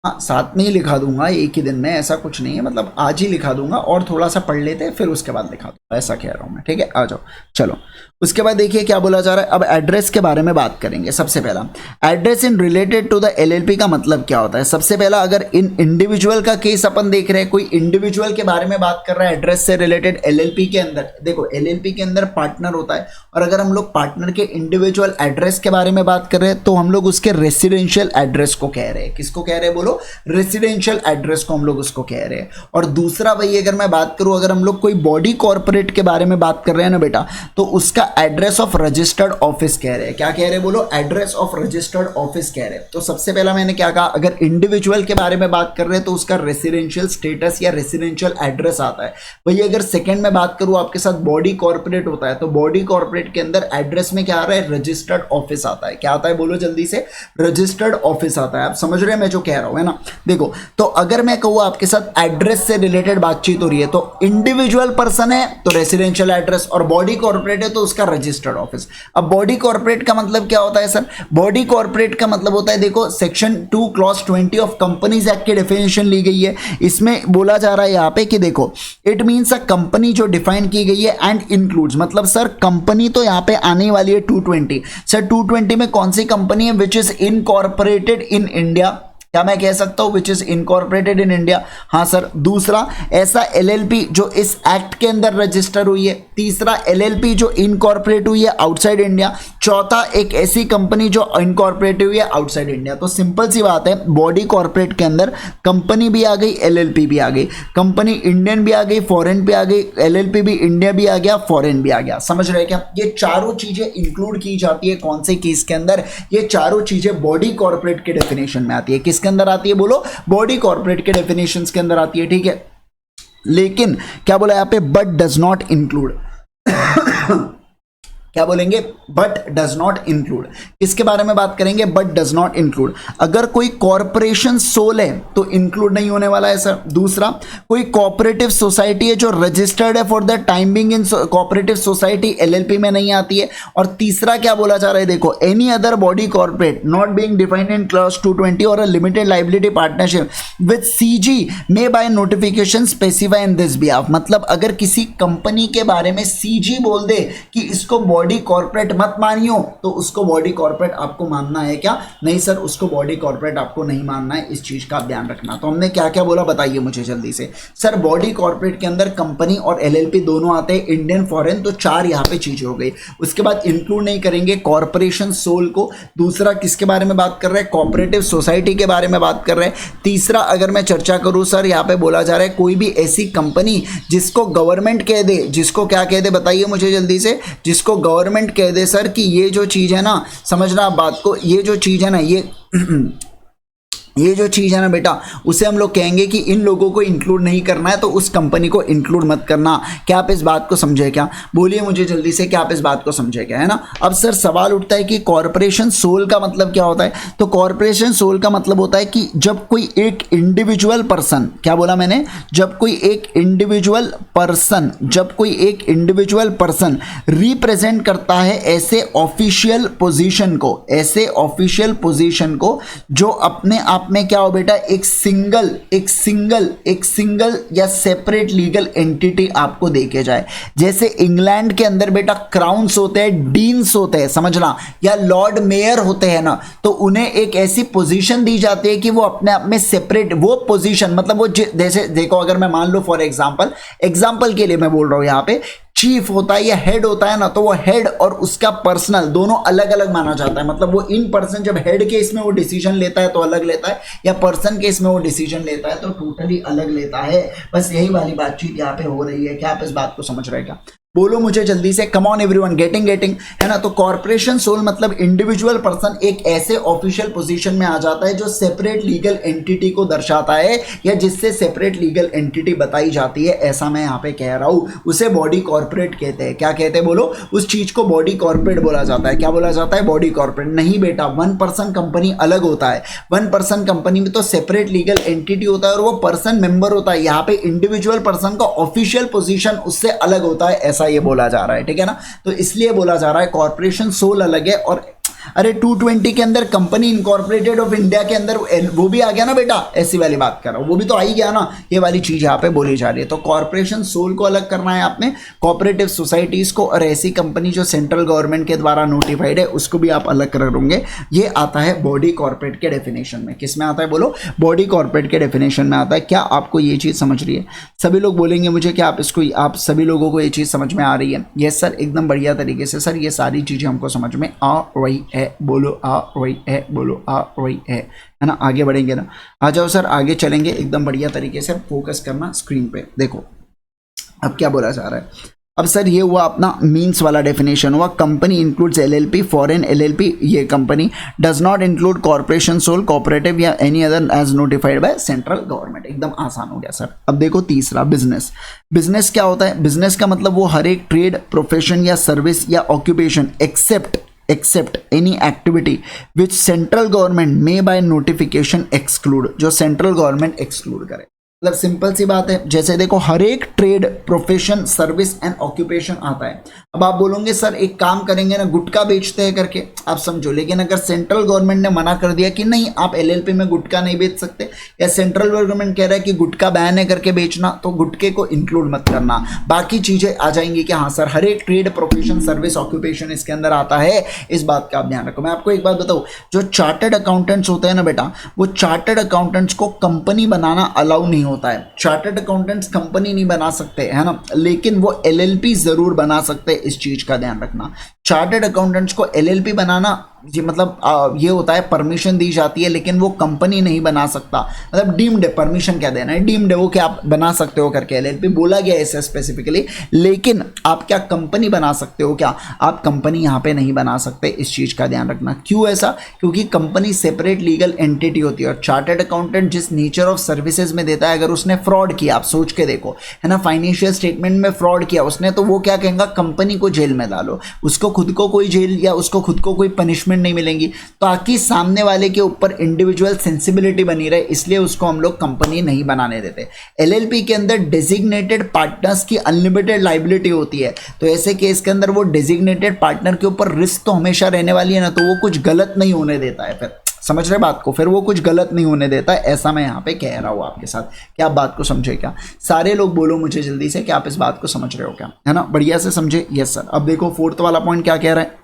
हाँ साथ में ही लिखा दूंगा एक ही दिन में, ऐसा कुछ नहीं है, मतलब आज ही लिखा दूंगा और थोड़ा सा पढ़ लेते हैं फिर उसके बाद लिखा दूंगा, ऐसा कह रहा हूँ मैं, ठीक है? आ जाओ चलो। उसके बाद देखिए क्या बोला जा रहा है, अब एड्रेस के बारे में बात करेंगे। सबसे पहला, address in related to the LLP का मतलब क्या होता है? सबसे पहला, अगर इन इंडिविजुअल का केस अपन देख रहे हैं, कोई इंडिविजुअल के बारे में बात कर रहा है एड्रेस से रिलेटेड LLP के अंदर, देखो LLP के अंदर पार्टनर होता है, और अगर हम लोग पार्टनर के इंडिविजुअल एड्रेस के बारे में बात कर रहे हैं तो हम लोग उसके रेसिडेंशियल एड्रेस को कह रहे हैं। किसको कह रहे हैं बोलो? रेसिडेंशियल एड्रेस को हम लोग उसको कह रहे हैं। और दूसरा भाई, अगर मैं बात करूं, अगर हम लोग कोई बॉडी कॉर्पोरेट के बारे में बात कर रहे हैं ना बेटा, तो उसका एड्रेस ऑफ रजिस्टर्ड ऑफिस कह रहे हैं। क्या कह रहे हैं बोलो? एड्रेस ऑफ रजिस्टर्ड ऑफिस कह रहे हैं। तो सबसे पहला मैंने क्या कहा, अगर इंडिविजुअल के बारे में बात कर रहे हैं तो उसका रेसिडेंशियल स्टेटस या रेसिडेंशियल एड्रेस आता है। वही अगर सेकंड में बात करूं आपके साथ, बॉडी कॉर्पोरेट होता है, तो बॉडी कॉर्पोरेट के अंदर एड्रेस में क्या आ रहा है? रजिस्टर्ड ऑफिस आता है। क्या आता है बोलो जल्दी से? रजिस्टर्ड ऑफिस आता है। आप समझ रहे हैं मैं जो कह रहा हूं, है ना? देखो, तो अगर मैं कहूँ आपके साथ एड्रेस से रिलेटेड बातचीत हो रही है, तो इंडिविजुअल पर्सन है तो रेसिडेंशियल एड्रेस, और बॉडी कॉर्पोरेट है तो उसका रजिस्टर्ड ऑफिस। अब बॉडी कॉर्पोरेट का मतलब क्या होता है सर? बॉडी कॉर्पोरेट का मतलब होता है, देखो section 2 clause 20 of companies act की डेफिनेशन ली गई है। इसमें बोला जा रहा है यहाँ पे कि देखो, इट मीन्स अ कंपनी जो डिफाइन की गई है एंड इंक्लूड्स, मतलब सर कंपनी तो यहाँ पे आने वाली है 220। सर 220 में कौन सी कंपनी है? Which is incorporated in India, क्या मैं कह सकता हूं which is incorporated in India? हाँ सर। दूसरा, ऐसा एलएलपी जो इस एक्ट के अंदर रजिस्टर हुई है। तीसरा, एलएलपी जो इनकॉर्पोरेट हुई है आउटसाइड इंडिया। चौथा, एक ऐसी कंपनी जो इनकॉर्पोरेट हुई है आउटसाइड इंडिया। तो सिंपल सी बात है, बॉडी कॉर्पोरेट के अंदर कंपनी भी आ गई, एलएलपी भी आ गई, कंपनी इंडियन भी आ गई, फॉरेन भी आ गई, एलएलपी भी इंडिया भी आ गया, फॉरेन भी आ गया। समझ रहे क्या? ये चारों चीजें इंक्लूड की जाती है कौन से केस के अंदर? ये चारों चीजें बॉडी कॉर्पोरेट के डेफिनेशन में आती है। किसके अंदर आती है बोलो? बॉडी कॉर्पोरेट के डेफिनेशन के अंदर आती है, ठीक है। लेकिन क्या बोला यहां पे? But does not include. क्या बोलेंगे? But does not include. इसके बारे में बात करेंगे, बट डज नॉट इंक्लूड। अगर कोई कॉर्पोरेशन सोल है तो इंक्लूड नहीं होने वाला है सर। दूसरा, कोई कोऑपरेटिव सोसाइटी है जो रजिस्टर्ड है for the time being in cooperative society, LLP में नहीं आती है। और तीसरा क्या बोला जा रहा है देखो, any other body corporate not being defined in clause 220 और a limited liability partnership with CG may by notification specify in this behalf. मतलब अगर किसी कंपनी के बारे में सीजी बोल दे कि इसको बॉडी कॉर्पोरेट मत मानियो, तो उसको बॉडी कॉर्पोरेट आपको मानना है क्या? नहीं सर, उसको बॉडी कॉर्पोरेट आपको नहीं मानना है। इस चीज का आप ध्यान रखना। तो हमने क्या क्या बोला बताइए मुझे जल्दी से। सर बॉडी कॉर्पोरेट के अंदर कंपनी और एलएलपी दोनों आते हैं, इंडियन फॉरेन, तो चार यहाँ पे चीजें हो गई। उसके बाद इंक्लूड नहीं करेंगे कॉर्पोरेशन सोल को। दूसरा, किसके बारे में बात कर रहे हैं? कोऑपरेटिव सोसाइटी के बारे में बात कर रहे हैं। तीसरा, अगर मैं चर्चा करूं सर, यहाँ पे बोला जा रहा है कोई भी ऐसी कंपनी जिसको गवर्नमेंट कह दे, जिसको क्या कह दे बताइए मुझे जल्दी से, जिसको गवर्नमेंट कह दे सर कि ये जो चीज है ना, समझना आप बात को, ये जो चीज है ना, ये जो चीज़ है ना बेटा, उसे हम लोग कहेंगे कि इन लोगों को इंक्लूड नहीं करना है, तो उस कंपनी को इंक्लूड मत करना। क्या आप इस बात को समझे क्या? बोलिए मुझे जल्दी से, क्या आप इस बात को समझे क्या? है ना। अब सर सवाल उठता है कि कॉर्पोरेशन सोल का मतलब क्या होता है? तो कॉर्पोरेशन सोल का मतलब होता है कि जब कोई एक इंडिविजुअल पर्सन, क्या बोला मैंने? जब कोई एक इंडिविजुअल पर्सन रिप्रेजेंट करता है ऐसे ऑफिशियल पोजीशन को, जो अपने आप में क्या हो बेटा, एक सिंगल या सेपरेट लीगल एंटिटी आपको देके जाए। जैसे इंग्लैंड के अंदर बेटा क्राउन्स होते हैं, डीन्स होते हैं, समझना, या लॉर्ड मेयर होते हैं ना, तो उन्हें एक ऐसी पोजीशन दी जाती है कि वो अपने आप में सेपरेट, वो पोजीशन मतलब वो जैसे देखो, अगर मैं मान लो फॉर एग्जांपल के लिए मैं बोल रहा हूं, यहां पे चीफ होता है या हेड होता है ना, तो वो हेड और उसका पर्सनल दोनों अलग अलग माना जाता है। मतलब वो इन पर्सन जब हेड केस में वो डिसीजन लेता है तो अलग लेता है, या पर्सन केस में वो डिसीजन लेता है तो टोटली अलग लेता है। बस यही वाली बातचीत यहाँ पे हो रही है। क्या आप इस बात को समझ रहे हैं क्या? बोलो मुझे जल्दी से, कम ऑन एवरीवन, गेटिंग है ना। तो कॉर्पोरेशन सोल मतलब इंडिविजुअल पर्सन एक ऐसे ऑफिशियल पोजीशन में आ जाता है जो सेपरेट लीगल एंटिटी को दर्शाता है, या जिससे सेपरेट लीगल एंटिटी बताई जाती है, ऐसा मैं यहाँ पे कह रहा हूँ। उसे बॉडी कॉर्पोरेट कहते हैं। क्या कहते हैं बोलो? उस चीज को बॉडी कॉर्पोरेट बोला जाता है। क्या बोला जाता है? Body corporate. नहीं बेटा, वन पर्सन कंपनी अलग होता है। वन पर्सन कंपनी में तो सेपरेट लीगल एंटिटी होता है और वो पर्सन मेंबर होता है। यहाँ पे इंडिविजुअल पर्सन का ऑफिशियल पोजीशन उससे अलग होता है, ऐसा ये बोला जा रहा है, ठीक है ना। तो इसलिए बोला जा रहा है कॉर्पोरेशन सोल अलग है। और अरे 220 के अंदर कंपनी इनकॉर्पोरेटेड ऑफ इंडिया के अंदर वो भी आ गया ना बेटा, ऐसी वाली बात कर रहा हूं, वो भी तो आ ही गया ना। ये वाली चीज यहाँ पे बोली जा रही है। तो कॉर्पोरेशन सोल को अलग करना है आपने, कोऑपरेटिव सोसाइटीज को, और ऐसी कंपनी जो सेंट्रल गवर्नमेंट के द्वारा नोटिफाइड है उसको भी आप अलग करोगे। ये आता है बॉडी कॉर्पोरेट के डेफिनेशन में। किस में आता है बोलो? बॉडी कॉर्पोरेट के डेफिनेशन में आता है। क्या आपको ये चीज समझ रही है? सभी लोग बोलेंगे मुझे क्या आप सभी लोगों को ये चीज समझ में आ रही है? यस सर, एकदम बढ़िया तरीके से सर, ये सारी चीजें हमको समझ में आ रही है। बोलो आ रही है, बोलो आ रही है ना। आगे बढ़ेंगे ना, आ जाओ सर, आगे चलेंगे एकदम बढ़िया तरीके से। फोकस करना स्क्रीन पे, देखो अब क्या बोला जा रहा है। अब सर ये हुआ अपना मीन्स वाला डेफिनेशन हुआ। Company includes LLP, foreign LLP, ये company does not include corporation sole, cooperative या any other as notified by central government. एकदम आसान हो गया सर। अब देखो तीसरा, बिजनेस क्या होता है? बिजनेस का मतलब वो हर एक ट्रेड, प्रोफेशन या सर्विस या occupation except any activity which central government may by notification exclude, जो सेंट्रल गवर्नमेंट एक्सक्लूड करे। मतलब सिंपल सी बात है, जैसे देखो हर एक trade, profession, service and occupation आता है। अब आप बोलोगे सर एक काम करेंगे ना, गुटखा बेचते हैं करके, आप समझो। लेकिन अगर सेंट्रल गवर्नमेंट ने मना कर दिया कि नहीं आप एलएलपी में गुटखा नहीं बेच सकते, या सेंट्रल गवर्नमेंट कह रहा है कि गुटखा बैन है करके बेचना, तो गुटखे को इंक्लूड मत करना, बाकी चीजें आ जाएंगी कि हाँ सर हर एक ट्रेड, प्रोफेशन, सर्विस, ऑक्यूपेशन इसके अंदर आता है। इस बात का आप ध्यान रखो। मैं आपको एक बात बताऊं, जो चार्टर्ड अकाउंटेंट्स होते हैं ना बेटा, वो चार्टर्ड अकाउंटेंट्स को कंपनी बनाना अलाउ नहीं होता है। चार्टर्ड अकाउंटेंट्स कंपनी नहीं बना सकते है ना, लेकिन वो एलएलपी जरूर बना सकते हैं। इस चीज का ध्यान रखना, चार्टर्ड अकाउंटेंट्स को एलएलपी बनाना जी मतलब ये होता है, परमिशन दी जाती है, लेकिन वो कंपनी नहीं बना सकता। मतलब डीम्ड है, परमिशन क्या देना है, डीम्ड है वो, क्या आप बना सकते हो करके एलएलपी बोला गया ऐसे स्पेसिफिकली। लेकिन आप क्या कंपनी बना सकते हो क्या, आप कंपनी यहाँ पे नहीं बना सकते। इस चीज का ध्यान रखना। क्यों ऐसा, क्योंकि कंपनी सेपरेट लीगल एंटिटी होती है, और चार्टर्ड अकाउंटेंट जिस नेचर ऑफ सर्विसेज में देता है, अगर उसने फ्रॉड किया, आप सोच के देखो है ना, फाइनेंशियल स्टेटमेंट में फ्रॉड किया उसने, तो वो क्या कहेगा, कंपनी को जेल में डालो, उसको खुद को कोई जेल या उसको खुद को कोई पनिशमेंट नहीं मिलेंगी, ताकि सामने वाले के ऊपर इंडिविजुअल सेंसिबिलिटी बनी रहे, इसलिए उसको हम लोग कंपनी नहीं बनाने देते। एलएलपी के अंदर डेजिग्नेटेड पार्टनर्स की अनलिमिटेड लाइबिलिटी होती है, तो ऐसे केस के अंदर वो डेजिग्नेटेड पार्टनर के ऊपर रिस्क तो हमेशा रहने वाली है ना, तो वो कुछ गलत नहीं होने देता है। फिर समझ रहे बात को, फिर वो कुछ गलत नहीं होने देता है। ऐसा मैं यहाँ पे कह रहा हूँ आपके साथ। क्या आप बात को समझे क्या? सारे लोग बोलो मुझे जल्दी से कि आप इस बात को समझ रहे हो क्या, है ना, बढ़िया से समझे। Yes sir. अब देखो फोर्थ वाला पॉइंट क्या कह रहा है,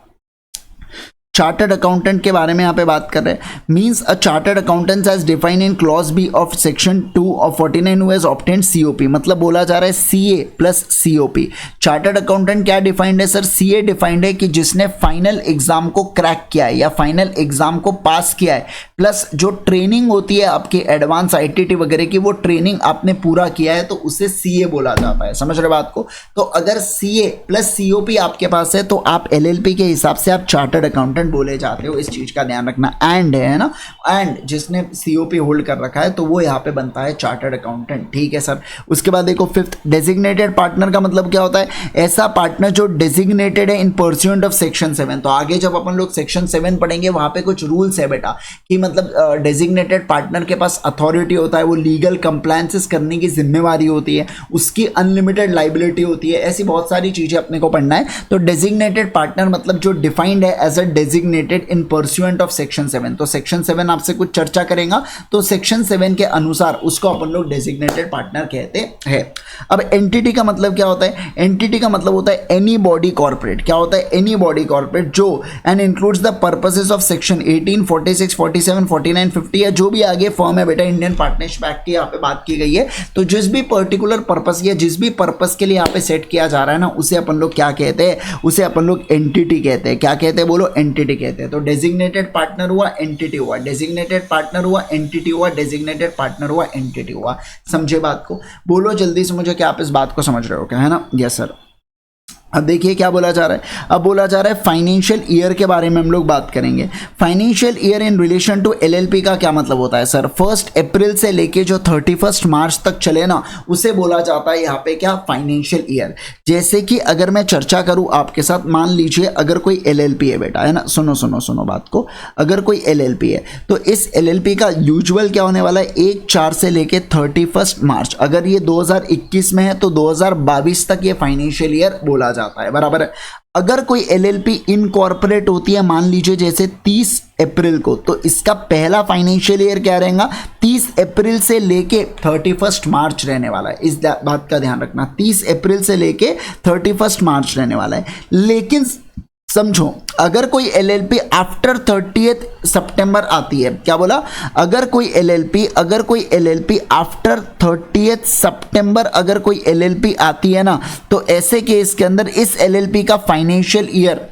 चार्टर्ड अकाउंटेंट के बारे में यहाँ पे बात कर रहे हैं। Means a chartered accountant as defined in clause B of section 2 of 49 who has obtained COP. मतलब बोला जा रहा है CA plus COP. Chartered accountant क्या डिफाइंड है सर, सीए डिफाइंड है कि जिसने फाइनल एग्जाम को क्रैक किया है या फाइनल एग्जाम को पास किया है, प्लस जो ट्रेनिंग होती है आपकी एडवांस आईटीटी वगैरह की, वो ट्रेनिंग आपने पूरा किया है, तो उसे सीए बोला जाता है। समझ रहे बात को? तो अगर सीए प्लस सीओपी आपके पास है, तो आप एलएलपी के हिसाब से आप चार्टर्ड अकाउंटेंट बोले जाते हो। इस चीज का ध्यान रखना। एंड है ना, एंड जिसने सीओपी होल्ड कर रखा है, तो वो यहाँ पे बनता है चार्टर्ड अकाउंटेंट। ठीक है सर। उसके बाद देखो फिफ्थ, डेजिग्नेटेड पार्टनर का मतलब क्या होता है, ऐसा पार्टनर जो डेजिग्नेटेड है इन परस्यूएंट ऑफ सेक्शन 7। तो आगे जब अपन लोग सेक्शन 7 पढ़ेंगे, वहां पे कुछ रूल्स है बेटा, कि मतलब डेजिग्नेटेड पार्टनर के पास अथॉरिटी होता है, वो लीगल कंप्लायंसेस करने की जिम्मेवारी होती है, उसकी अनलिमिटेड लाइबिलिटी होती है, ऐसी बहुत सारी चीजें अपने को पढ़ना है। तो डेजिग्नेटेड पार्टनर मतलब जो डिफाइंड है as a designated in pursuant of section 7। तो सेक्शन 7 आपसे कुछ चर्चा करेगा, तो सेक्शन 7 के अनुसार उसको अपन लोग डेजिग्नेटेड पार्टनर कहते हैं। अब एंटिटी का मतलब क्या होता है, एंटिटी का मतलब होता है एनी बॉडी कॉर्पोरेट। क्या होता है, एनी बॉडी कॉर्पोरेट जो and includes the purposes of section 18, 46, 47, 49, 50 या जो भी आगे फॉर्म है बेटा, इंडियन पार्टनरशिप एक्ट की यहाँ पे बात की गई है। तो जिस भी पर्टिकुलर पर्पस या जिस भी पर्पस के लिए यहाँ पे सेट किया जा रहा है ना, उसे अपन लोग क्या कहते हैं, उसे अपन लोग एंटिटी कहते हैं। क्या कहते हैं बोलो, एंटिटी कहते हैं। तो डेजिग्नेटेड पार्टनर हुआ, एंटिटी हुआ, डेजिग्नेटेड पार्टनर हुआ, एंटिटी हुआ, डेजिग्नेटेड पार्टनर हुआ, एंटिटी हुआ। समझे बात को? बोलो जल्दी से मुझे, क्या आप इस बात को समझ रहे हो क्या, है ना? Yes sir. अब देखिए क्या बोला जा रहा है, अब बोला जा रहा है फाइनेंशियल ईयर के बारे में हम लोग बात करेंगे। Financial year in relation to LLP का क्या मतलब होता है सर, 1 अप्रैल से लेके जो 31 मार्च तक चले ना, उसे बोला जाता है यहाँ पे क्या, फाइनेंशियल ईयर। जैसे कि अगर मैं चर्चा करूँ आपके साथ, मान लीजिए अगर कोई एलएलपी है बेटा, है ना, सुनो सुनो सुनो बात को, अगर कोई एलएलपी है, तो इस एलएलपी का यूजुअल क्या होने वाला है, 1/4 से लेके 31 मार्च। अगर ये 2021 में है, तो 2022 तक ये फाइनेंशियल ईयर बोला जाता है, बराबर है। अगर कोई एलएलपी इनकॉर्पोरेट होती है, मान लीजिए जैसे 30 अप्रैल को, तो इसका पहला फाइनेंशियल ईयर क्या रहेगा, 30 अप्रैल से लेके 31 मार्च रहने वाला है। इस बात का ध्यान रखना, 30 अप्रैल से लेके 31 मार्च रहने वाला है। लेकिन समझो, अगर कोई एलएलपी आफ्टर 30 सितंबर आती है, क्या बोला, अगर कोई एलएलपी आफ्टर 30 सितंबर अगर कोई एलएलपी आती है ना, तो ऐसे केस के अंदर इस एलएलपी का फाइनेंशियल ईयर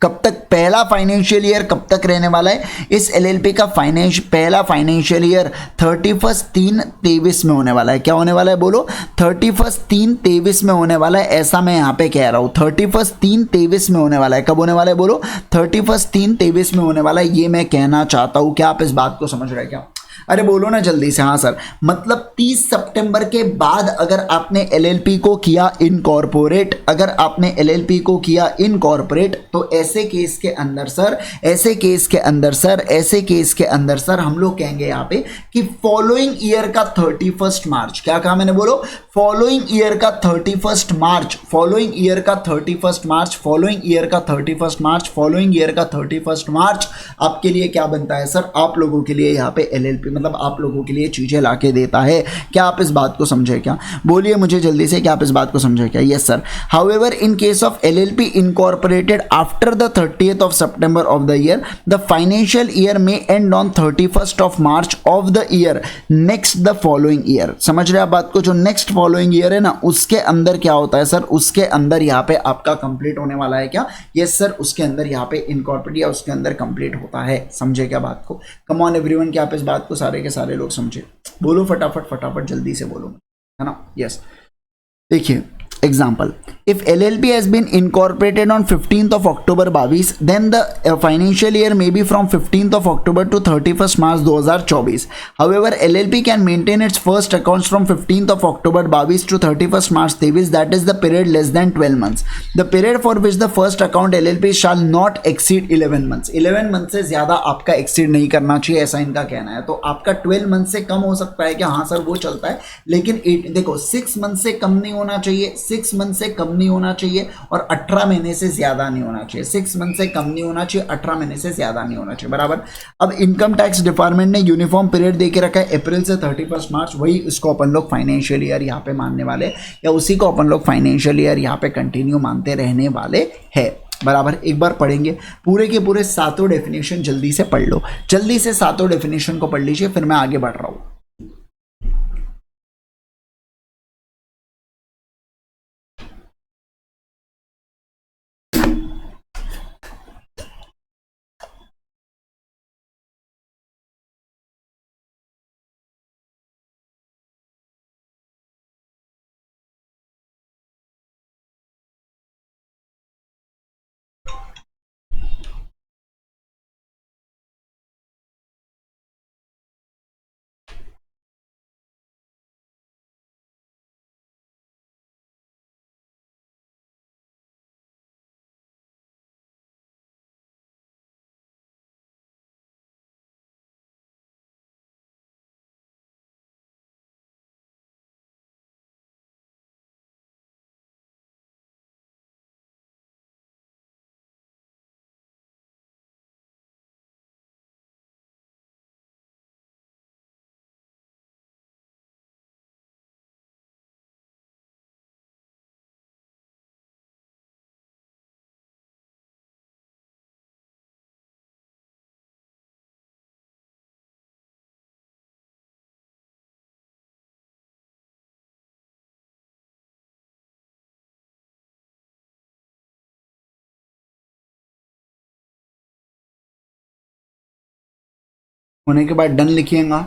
कब तक, पहला फाइनेंशियल ईयर कब तक रहने वाला है, इस एलएलपी का पहला फाइनेंशियल ईयर 31/3/23 में होने वाला है। क्या होने वाला है बोलो, 31/3/23 में होने वाला है। ऐसा मैं यहाँ पे कह रहा हूँ, 31/3/23 में होने वाला है। कब होने वाला है बोलो, 31/3/23 में होने वाला है। ये मैं कहना चाहता हूँ। क्या आप इस बात को समझ रहे हैं क्या? अरे बोलो ना जल्दी से। हाँ सर, मतलब 30 सितंबर के बाद अगर आपने एलएलपी को किया इनकॉर्पोरेट, अगर आपने एलएलपी को किया इनकॉर्पोरेट, तो ऐसे केस के अंदर सर, ऐसे केस के अंदर सर, ऐसे केस के अंदर सर हम लोग कहेंगे यहाँ पे कि फॉलोइंग ईयर का 31 मार्च, क्या कहा मैंने, बोलो, फॉलोइंग ईयर का 31 मार्च, फॉलोइंग ईयर का 31 मार्च, फॉलोइंग ईयर का 31 मार्च, फॉलोइंग ईयर का 31 मार्च आपके लिए क्या बनता है सर, आप लोगों के लिए यहाँ पे एलएलपी, मतलब आप लोगों के लिए चीजें लाके देता है। क्या आप इस बात को समझे क्या? बोलिए मुझे जल्दी से, क्या आप इस बात को समझे क्या? Yes sir. However in case of LLP incorporated after the 30th of September of the year, the financial year may end on 31st of March of the year next the following year। समझ रहे आप बात को? जो next following year है ना, उसके अंदर क्या होता है सर, उसके अंदर यहाँ पे आपका कंप्लीट होने वाला है क्या? यस सर, उसके अंदर यहाँ पे इनकॉर्पोरेट या उसके अंदर कंप्लीट होता है। समझे क्या बात को? कम ऑन एवरीवन, क्या आप इस बात को सारे के सारे लोग समझे? बोलो फटाफट फटाफट जल्दी से बोलो, है ना? यस, देखिए example, if LLP has been incorporated on 15th of October 22, then the financial year may be from 15th of October to 31st March 2024। However, LLP can maintain its first accounts from 15th of October 22 to 31st March 23, that is the period less than 12 months। The period for which the first account LLP shall not exceed 11 months। 11 month से ज्यादा आपका exceed नहीं करना चाहिए, ऐसा इनका कहना है। तो आपका 12 मंथ से कम हो सकता है क्या? हाँ सर वो चलता है, लेकिन देखो 6 मंथ से कम नहीं होना चाहिए, 6 मंथ से कम नहीं होना चाहिए, और 18 महीने से ज्यादा नहीं होना चाहिए। 6 मंथ से कम नहीं होना चाहिए, 18 महीने से ज्यादा नहीं होना चाहिए, बराबर। अब इनकम टैक्स डिपार्टमेंट ने यूनिफॉर्म पीरियड दे के रखा है अप्रैल से 31 मार्च, वही इसको अपन लोग फाइनेंशियल ईयर यहाँ पे मानने वाले, या उसी को अपन लोग फाइनेंशियल ईयर यहाँ पे कंटिन्यू मानते रहने वाले है, बराबर। एक बार पढ़ेंगे पूरे के पूरे सातों डेफिनेशन, जल्दी से पढ़ लो, जल्दी से सातों डेफिनेशन को पढ़ लीजिए, फिर मैं आगे बढ़ रहा हूँ। होने के बाद डन लिखिएगा।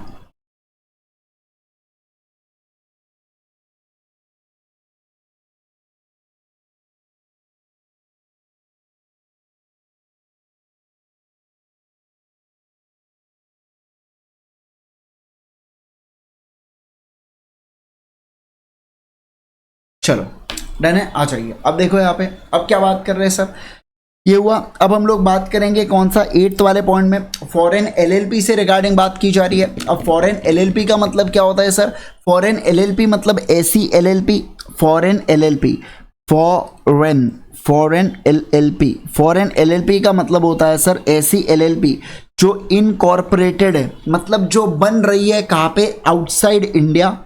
चलो डन है, आ जाइए। अब देखो यहाँ पे, अब क्या बात कर रहे हैं सर, ये हुआ। अब हम लोग बात करेंगे कौन सा, 8th वाले पॉइंट में फॉरेन एलएलपी से रिगार्डिंग बात की जा रही है। अब फॉरेन एलएलपी का मतलब क्या होता है सर? फॉरेन एलएलपी मतलब ऐसी LLP, foreign LLP, foreign LLP, foreign LLP का मतलब होता है सर ऐसी एलएलपी जो इनकॉर्पोरेटेड है, मतलब जो बन रही है कहाँ पे, आउटसाइड इंडिया,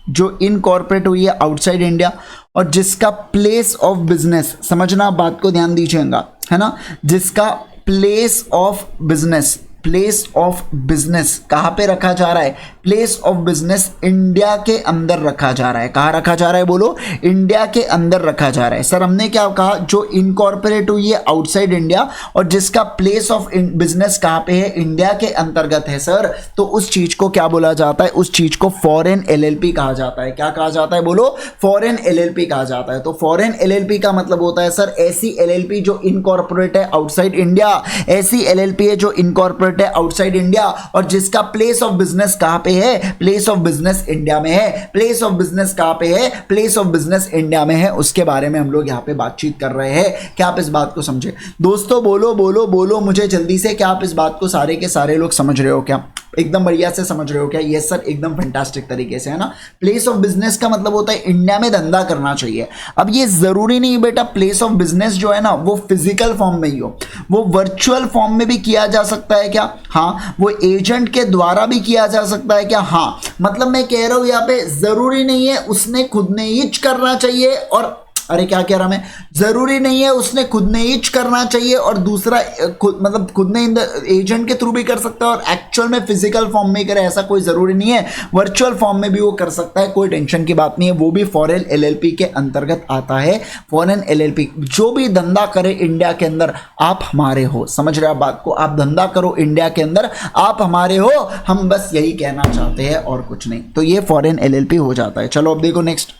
जो इनकॉर्पोरेट हुई है आउटसाइड इंडिया, और जिसका प्लेस ऑफ बिजनेस, समझना बात को ध्यान दीजिएगा, है ना, जिसका place of business, place of business कहाँ पे रखा जा रहा है, प्लेस ऑफ बिजनेस इंडिया के अंदर रखा जा रहा है। कहाँ रखा जा रहा है बोलो? इंडिया के अंदर रखा जा रहा है। सर हमने क्या कहा? जो इनकॉर्पोरेट हुई है आउटसाइड इंडिया और जिसका प्लेस ऑफ बिजनेस कहाँ पे है? इंडिया के अंतर्गत है सर, तो उस चीज को क्या बोला जाता है? उस चीज को फॉरेन एलएलपी कहा जाता है। क्या कहा जाता है बोलो? फॉरेन एलएलपी कहा जाता है। तो फॉरेन एलएलपी का मतलब होता है सर ऐसी एलएलपी जो इनकॉर्पोरेट है आउटसाइड इंडिया, ऐसी एलएलपी है जो इनकॉर्पोरेट है आउटसाइड इंडिया और जिसका प्लेस ऑफ बिजनेस कहां पे है? प्लेस ऑफ बिजनेस इंडिया में है। प्लेस ऑफ बिजनेस कहां पे है? प्लेस ऑफ बिजनेस इंडिया में है। उसके बारे में हम लोग यहां पे बातचीत कर रहे हैं। क्या आप इस बात को समझे दोस्तों? बोलो बोलो बोलो मुझे जल्दी से, क्या आप इस बात को सारे के सारे लोग समझ रहे हो? क्या एकदम बढ़िया से समझ रहे हो क्या? यस सर, एकदम फैंटास्टिक तरीके से, है ना। प्लेस ऑफ बिजनेस का मतलब होता है इंडिया में धंधा करना चाहिए। अब ये जरूरी नहीं बेटा प्लेस ऑफ बिजनेस जो है ना वो फिजिकल फॉर्म में ही हो, वो वर्चुअल फॉर्म में भी किया जा सकता है। क्या? हाँ। वो एजेंट के द्वारा भी किया जा सकता है। क्या? हाँ। मतलब मैं कह रहा हूं यहाँ पे जरूरी नहीं है उसने खुद ने ही करना चाहिए और अरे क्या कह रहा मैं, जरूरी नहीं है उसने खुद ने ईच करना चाहिए और दूसरा मतलब खुद ने एजेंट के थ्रू भी कर सकता है और एक्चुअल में फिजिकल फॉर्म में करे, ऐसा कोई जरूरी नहीं है। वर्चुअल फॉर्म में भी वो कर सकता है, कोई टेंशन की बात नहीं है। वो भी फॉरेन एलएलपी के अंतर्गत आता है। फॉरेन एलएलपी जो भी धंधा करे इंडिया के अंदर आप हमारे हो, समझ रहे आप बात को? आप धंधा करो इंडिया के अंदर आप हमारे हो, हम बस यही कहना चाहते हैं और कुछ नहीं। तो ये फॉरेन एलएलपी हो जाता है। चलो अब देखो नेक्स्ट,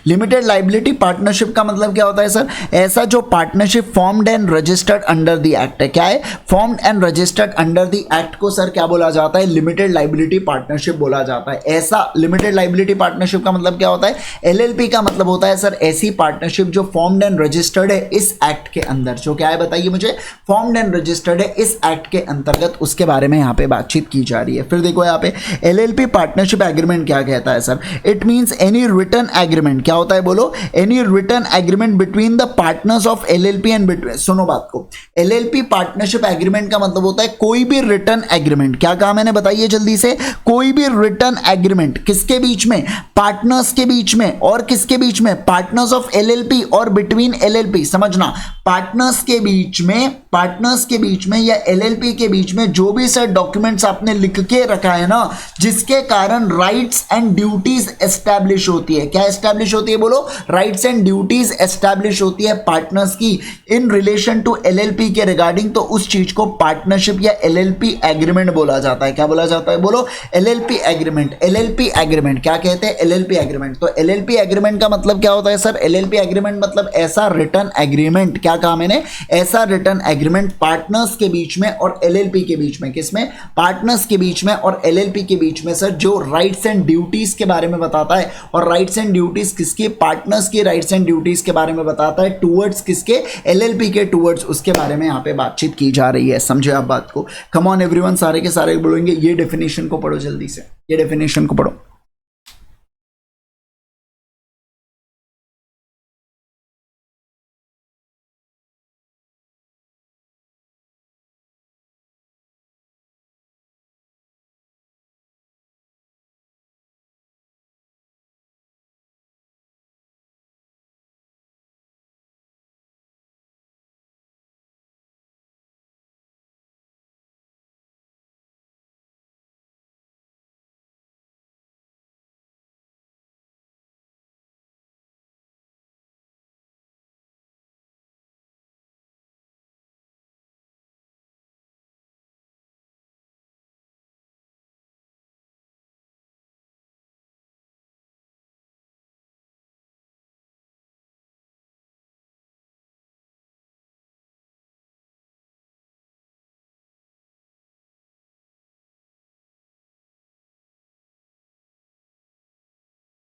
लिमिटेड लाइबिलिटी पार्टनरशिप का मतलब क्या होता है सर? ऐसा जो partnership formed and registered under the act है। क्या है? Formed and registered under the act को सर क्या बोला जाता है? लिमिटेड लाइबिलिटी पार्टनरशिप बोला जाता है। ऐसा लिमिटेड लाइबिलिटी पार्टनरशिप का मतलब क्या होता है? एलएलपी का मतलब होता है सर ऐसी पार्टनरशिप जो फॉर्म्ड एंड रजिस्टर्ड है इस एक्ट के अंदर। जो क्या है बताइए मुझे? फॉर्म्ड एंड रजिस्टर्ड है इस एक्ट के अंतर्गत, उसके बारे में यहाँ पे बातचीत की जा रही है। फिर देखो यहाँ पे एलएलपी पार्टनरशिप एग्रीमेंट क्या कहता है sir? It means any written agreement. क्या होता है बोलो? Any written agreement between the partners of LLP and between, सुनो बात को, एलएलपी पार्टनरशिप एग्रीमेंट का मतलब होता है कोई भी रिटन एग्रीमेंट। क्या कहा मैंने बताइए जल्दी से? कोई भी रिटन एग्रीमेंट किसके बीच में? पार्टनर्स के बीच में। और किसके बीच में? पार्टनर्स ऑफ एलएलपी और बिटवीन एलएलपी। समझना, पार्टनर्स के बीच में, पार्टनर्स के बीच में या एलएलपी के बीच में जो भी सर डॉक्यूमेंट्स आपने लिख के रखा है ना, जिसके कारण राइट्स एंड ड्यूटीज एस्टैब्लिश होती है। क्या एस्टैब्लिश होती है बोलो? राइट्स एंड ड्यूटीज एस्टैब्लिश होती है पार्टनर्स की इन रिलेशन टू एलएलपी के रिगार्डिंग, तो उस चीज को पार्टनरशिप या एलएलपी एग्रीमेंट बोला जाता है। क्या बोला जाता है बोलो? LLP agreement. एलएलपी एग्रीमेंट क्या कहते हैं? LLP agreement. तो एलएलपी एग्रीमेंट का मतलब क्या होता है सर? एलएलपी एग्रीमेंट मतलब ऐसा रिटर्न एग्रीमेंट। क्या कहा मैंने? ऐसा रिटर्न एग्रीमेंट पार्टनर्स के बीच में और एलएलपी के बीच में। किसमें? पार्टनर्स के बीच में और एलएलपी के बीच में सर, जो राइट्स एंड ड्यूटीज के बारे में बताता है। और राइट्स एंड ड्यूटीज किसके? पार्टनर्स के राइट्स एंड ड्यूटीज के बारे में बताता है टुवर्ड्स किसके? एलएलपी के टुवर्ड्स, उसके बारे में यहां पे बातचीत की जा रही है। समझे आप बात को? कम ऑन एवरीवन, सारे के सारे बोलेंगे ये डेफिनेशन को पढ़ो जल्दी से, ये डेफिनेशन को पढ़ो।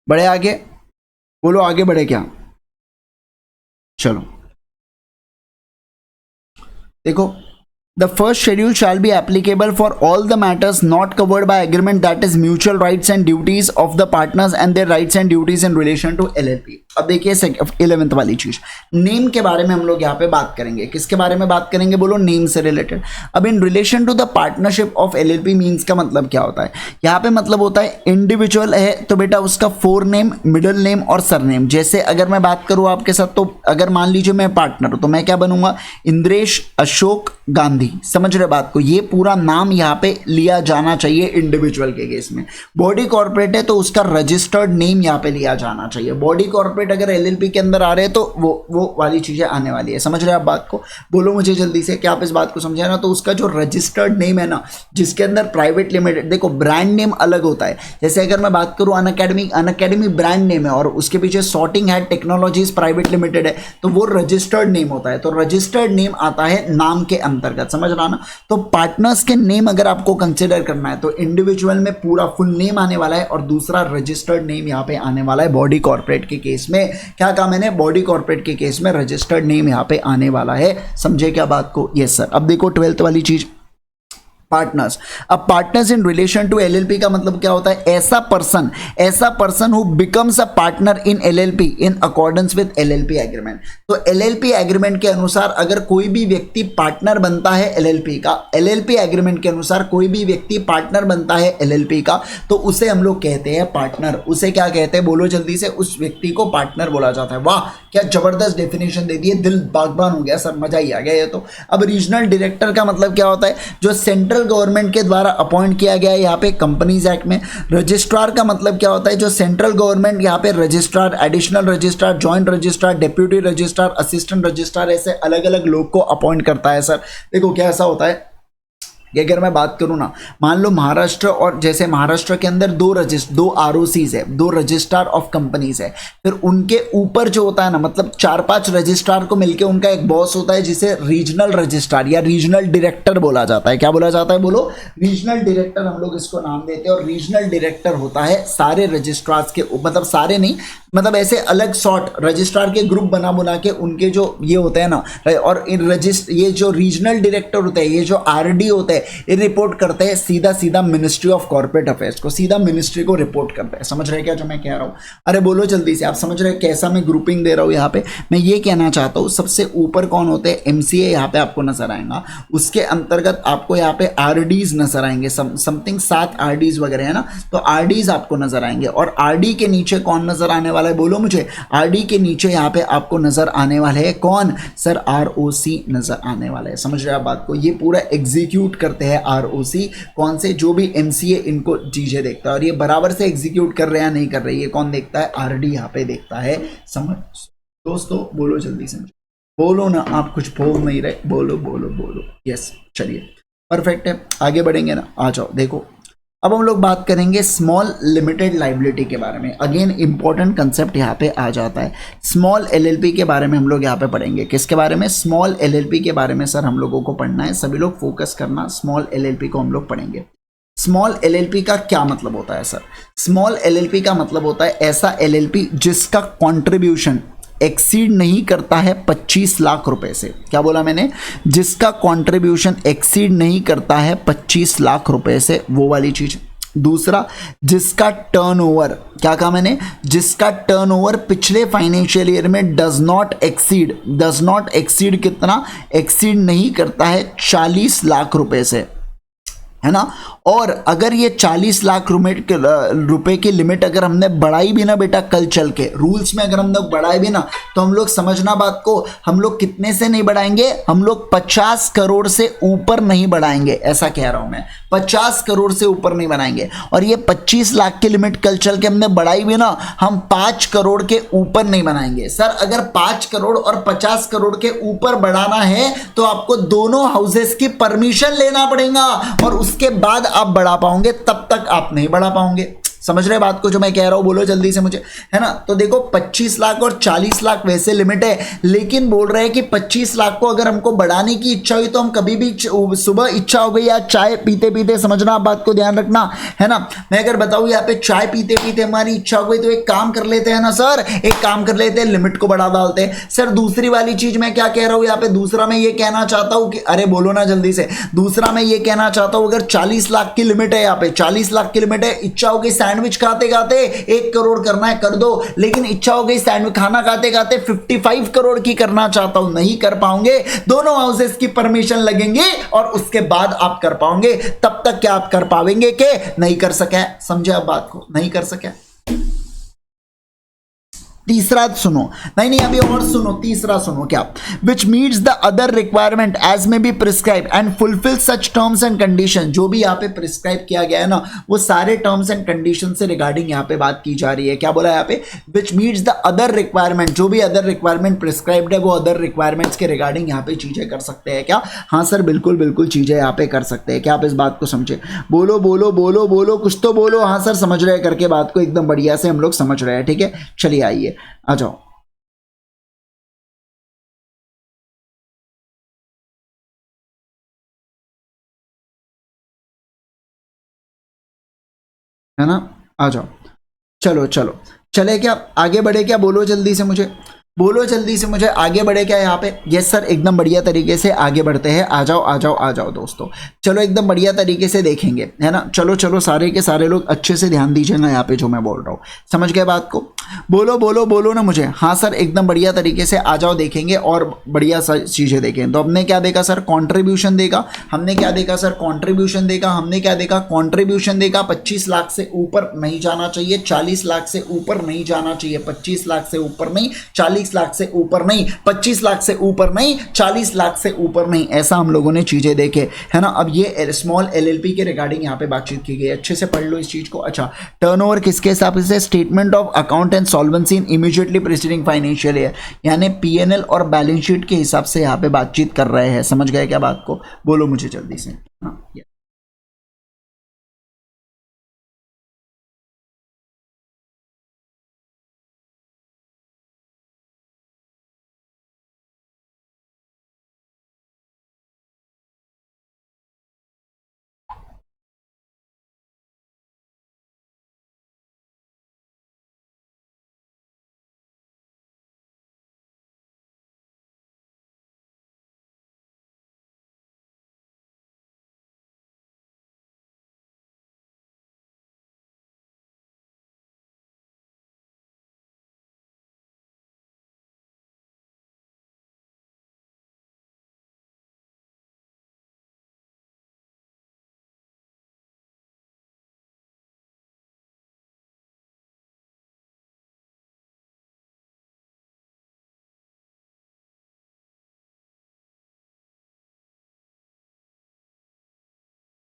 बढ़े आगे, बोलो आगे बढ़े क्या? चलो देखो, the first schedule shall be applicable for all the matters not covered by agreement, that is mutual rights and duties of the partners and their rights and duties in relation to LLP. अब देखिए 11th वाली चीज, name के बारे में हम लोग यहाँ पे बात करेंगे। किसके बारे में बात करेंगे बोलो? नेम से रिलेटेड। अब in relation to the partnership of LLP means का मतलब क्या होता है? यहाँ पे मतलब होता है इंडिविजुअल है तो बेटा उसका फोर नेम, मिडिल नेम और सरनेम। जैसे अगर मैं बात करूँ आपके साथ, तो अगर मान लीजिए मैं पार्टनर हूँ तो मैं क्या बनूंगा? इंद्रेश अशोक गांधी। समझ रहे बात को? ये पूरा नाम यहाँ पे लिया जाना चाहिए इंडिविजुअल के केस में। बॉडी कॉर्पोरेट है तो उसका रजिस्टर्ड नेम यहाँ पे लिया जाना चाहिए। बॉडी कॉर्पोरेट अगर एलएलपी के अंदर आ रहे हैं तो वो वाली चीजें आने वाली है। समझ रहे हैं आप बात को? बोलो मुझे जल्दी से, क्या आप इस बात को समझे ना? तो उसका जो रजिस्टर्ड नेम है ना, जिसके अंदर प्राइवेट लिमिटेड, देखो ब्रांड नेम अलग होता है। जैसे अगर मैं बात करूं अनअकैडमी ब्रांड नेम है और उसके पीछे sorting hat technologies private limited है, तो वो रजिस्टर्ड नेम होता है। तो रजिस्टर्ड नेम आता है नाम के अंतर्गत। समझ रहा ना? तो पार्टनर्स के नेम अगर आपको कंसिडर करना है तो इंडिविजुअल में पूरा फुल नेम आने वाला है और दूसरा रजिस्टर्ड नेम यहाँ पे आने वाला है। बॉडी कॉर्पोरेट के केस में क्या कहा मैंने? बॉडी कॉर्पोरेट के केस में रजिस्टर्ड नेम यहाँ पे आने वाला है। समझे क्या बात को? Yes sir. अब देखो 12th वाली चीज, पार्टनर्स। अब partners in relation to LLP का मतलब क्या होता है? ऐसा person who becomes a partner in LLP in accordance with LLP agreement. तो एलएलपी एग्रीमेंट के अनुसार अगर कोई भी व्यक्ति पार्टनर बनता है एलएलपी का, एलएलपी एग्रीमेंट के अनुसार कोई भी व्यक्ति पार्टनर बनता है एलएलपी का, तो उसे हम लोग कहते हैं पार्टनर। उसे क्या कहते हैं बोलो जल्दी से? उस व्यक्ति को पार्टनर बोला जाता है। वाह क्या जबरदस्त डेफिनेशन दे दी है, दिल बागबान हो गया सर, मजा ही आ गया ये तो। अब रीजनल डायरेक्टर का मतलब क्या होता है? जो सेंट्रल गवर्नमेंट के द्वारा अपॉइंट किया गया है यहाँ पे कंपनीज एक्ट में। रजिस्ट्रार का मतलब क्या होता है? जो सेंट्रल गवर्नमेंट यहाँ पे registrar, additional registrar, joint registrar, deputy registrar, assistant registrar, ऐसे अलग अलग लोग को अपॉइंट करता है सर। देखो क्या ऐसा होता है कि अगर मैं बात करूं ना, मान लो महाराष्ट्र, और जैसे महाराष्ट्र के अंदर दो आरओसीज है, दो रजिस्ट्रार ऑफ कंपनीज है, फिर उनके ऊपर जो होता है ना, मतलब 4-5 रजिस्ट्रार को मिलके उनका एक बॉस होता है जिसे रीजनल रजिस्ट्रार या रीजनल डायरेक्टर बोला जाता है। क्या बोला जाता है बोलो? रीजनल डायरेक्टर हम लोग इसको नाम देते हैं। और रीजनल डायरेक्टर होता है सारे रजिस्ट्रार्स के, मतलब सारे नहीं, मतलब ऐसे अलग शॉर्ट रजिस्ट्रार के ग्रुप बना के उनके जो ये होते हैं ना, और ये जो रीजनल डायरेक्टर होते हैं, ये जो आरडी होते हैं, ये रिपोर्ट करते हैं सीधा मिनिस्ट्री ऑफ कॉर्पोरेट अफेयर्स को, सीधा मिनिस्ट्री को रिपोर्ट करते हैं। समझ रहे क्या जो मैं कह रहा हूँ? अरे बोलो जल्दी से, आप समझ रहे कैसा मैं ग्रुपिंग दे रहा हूँ यहाँ पे? मैं ये कहना चाहता हूँ सबसे ऊपर कौन होते हैं? एमसीए यहाँ पे आपको नजर आएगा, उसके अंतर्गत आपको यहाँ पे आरडीज नजर आएंगे, समथिंग 7 आरडीज वगैरह है ना, तो आरडीज आपको नजर आएंगे। और आरडी के नीचे कौन नजर आने वाला है बोलो मुझे? आरडी के नीचे यहाँ पे आपको नजर आने वाले है कौन सर? आरओसी नजर आने वाला है। समझ रहे आप बात को? ये पूरा एग्जीक्यूट करते हैं आरओसी। कौन से? जो भी एमसीए इनको चीजें देखता है, और ये बराबर से एग्जीक्यूट कर रहे हैं या नहीं कर रहे, ये कौन देखता है? आरडी यहाँ पे देखता है। समझ दोस्तों? बोलो जल्दी से, बोलो ना, आप कुछ बोल नहीं रहे, बोलो बोलो बोलो। यस चलिए परफेक्ट है, आगे बढ़ेंगे ना, आ जाओ। देखो अब हम लोग बात करेंगे स्मॉल लिमिटेड लाइबिलिटी के बारे में। अगेन इंपॉर्टेंट कंसेप्ट यहाँ पे आ जाता है। स्मॉल एलएलपी के बारे में हम लोग यहाँ पे पढ़ेंगे। किसके बारे में? स्मॉल एलएलपी के बारे में सर हम लोगों को पढ़ना है। सभी लोग फोकस करना, स्मॉल एलएलपी को हम लोग पढ़ेंगे। स्मॉल एलएलपी का क्या मतलब होता है सर? स्मॉल एलएलपी का मतलब होता है ऐसा एलएलपी जिसका कॉन्ट्रीब्यूशन एक्सीड नहीं करता है 25 लाख रुपए से। क्या बोला मैंने? जिसका कंट्रीब्यूशन एक्सीड नहीं करता है 25 लाख रुपए से, वो वाली चीज। दूसरा, जिसका टर्नओवर, क्या कहा मैंने? जिसका टर्नओवर पिछले फाइनेंशियल ईयर में डज नॉट एक्सीड कितना? एक्सीड नहीं करता है 40 लाख रुपए से, है ना। और अगर ये 40 लाख रुपए की लिमिट अगर हमने बढ़ाई भी ना बेटा, कल चल के रूल्स में अगर हम लोग बढ़ाए भी ना, तो हम लोग समझना बात को, हम लोग कितने से नहीं बढ़ाएंगे? हम लोग 50 करोड़ से ऊपर नहीं बढ़ाएंगे, ऐसा कह रहा हूं मैं। 50 करोड़ से ऊपर नहीं बढ़ाएंगे। और ये 25 लाख की लिमिट कल चल के हमने बढ़ाई भी ना, हम 5 करोड़ के ऊपर नहीं बनाएंगे। सर अगर 5 करोड़ और 50 करोड़ के ऊपर बढ़ाना है तो आपको दोनों हाउसेस की परमिशन लेना पड़ेगा, और उसके बाद आप बढ़ा पाओगे, तब तक आप नहीं बढ़ा पाओगे। समझ रहे बात को जो मैं कह रहा हूं? बोलो जल्दी से मुझे, है ना। तो देखो 25 लाख और 40 लाख वैसे लिमिट है, लेकिन बोल रहे हैं कि 25 लाख को अगर हमको बढ़ाने की इच्छा हुई तो हम कभी भी सुबह इच्छा हो गई या चाय पीते पीते, समझना, आप बात को ध्यान रखना, है ना। मैं अगर बताऊं यहाँ पे चाय पीते पीते हमारी इच्छा हो गई तो एक काम कर लेते हैं ना सर, एक काम कर लेते हैं, लिमिट को बढ़ा डालते हैं। सर दूसरी वाली चीज मैं क्या कह रहा हूं यहाँ पे? दूसरा मैं ये कहना चाहता हूं कि, अरे बोलो ना जल्दी से, दूसरा मैं ये कहना चाहता हूं अगर 40 लाख की लिमिट है, यहाँ पे 40 लाख की लिमिट है, इच्छा हो गई सैंडविच खाते खाते 1 करोड़ करना है कर दो, लेकिन इच्छा हो गई सैंडविच खाना खाते खाते 55 करोड़ की करना चाहता हूं, नहीं कर पाओगे। दोनों हाउसेस की परमिशन लगेंगे और उसके बाद आप कर पाओगे, तब तक क्या आप कर पाएंगे कि नहीं कर सके। समझे आप बात को, नहीं कर सके। तीसरा सुनो, नहीं नहीं अभी और सुनो, तीसरा सुनो क्या, which meets the other requirement as may be prescribe and fulfil such terms and condition. जो भी यहाँ पे प्रिस्क्राइब किया गया है ना, वो सारे टर्म्स एंड कंडीशन से रिगार्डिंग यहाँ पे बात की जा रही है। क्या बोला यहाँ पे, विच मीट्स द अदर रिक्वायरमेंट, जो भी अदर रिक्वायरमेंट प्रिस्क्राइब्ड है वो अदर रिक्वायरमेंट्स के रिगार्डिंग यहाँ पे चीजें कर सकते हैं क्या। हाँ सर बिल्कुल बिल्कुल चीजें यहाँ पे कर सकते हैं। क्या आप इस बात को समझे, बोलो बोलो बोलो बोलो, कुछ तो बोलो। हाँ सर समझ रहे हैं करके बात को एकदम बढ़िया से हम लोग समझ रहे हैं, ठीक है। चलिए आइए आ जाओ। है ना, आ जाओ। चलो चलो, चले क्या, आगे बढ़े क्या, बोलो जल्दी से मुझे, बोलो जल्दी से मुझे, आगे बढ़े क्या यहाँ पे। यस सर एकदम बढ़िया तरीके से आगे बढ़ते हैं, आ जाओ आ जाओ आ जाओ दोस्तों। चलो एकदम बढ़िया तरीके से देखेंगे, है ना। चलो चलो सारे के सारे लोग अच्छे से ध्यान दीजिएगा यहाँ पे जो मैं बोल रहा हूँ, समझ गए बात को। बोलो बोलो बोलो ना मुझे, हाँ सर एकदम बढ़िया तरीके से आ जाओ, देखेंगे और बढ़िया चीजें देखें। तो हमने क्या देखा सर, कंट्रीब्यूशन देगा। हमने क्या देखा सर, कंट्रीब्यूशन देगा। हमने क्या देखा, कंट्रीब्यूशन देगा। 25 लाख से ऊपर नहीं जाना चाहिए, 40 लाख से ऊपर नहीं जाना चाहिए, 25 लाख से ऊपर नहीं, 40 लाख से ऊपर नहीं, 25 लाख से ऊपर नहीं, 40 लाख से ऊपर नहीं, ऐसा हम लोगों ने चीजें देखे, है ना। अब ये स्मॉल एलएलपी के रिगार्डिंग यहाँ पे बातचीत की गई, अच्छे से पढ़ लो इस चीज को। अच्छा, टर्नओवर किसके हिसाब से, statement of account and solvency in immediately preceding financial year, यानी पीएनएल और बैलेंस शीट के हिसाब से यहाँ पे बातचीत कर रहे हैं। समझ गए क्या बात को, बोलो मुझे जल्दी से। हाँ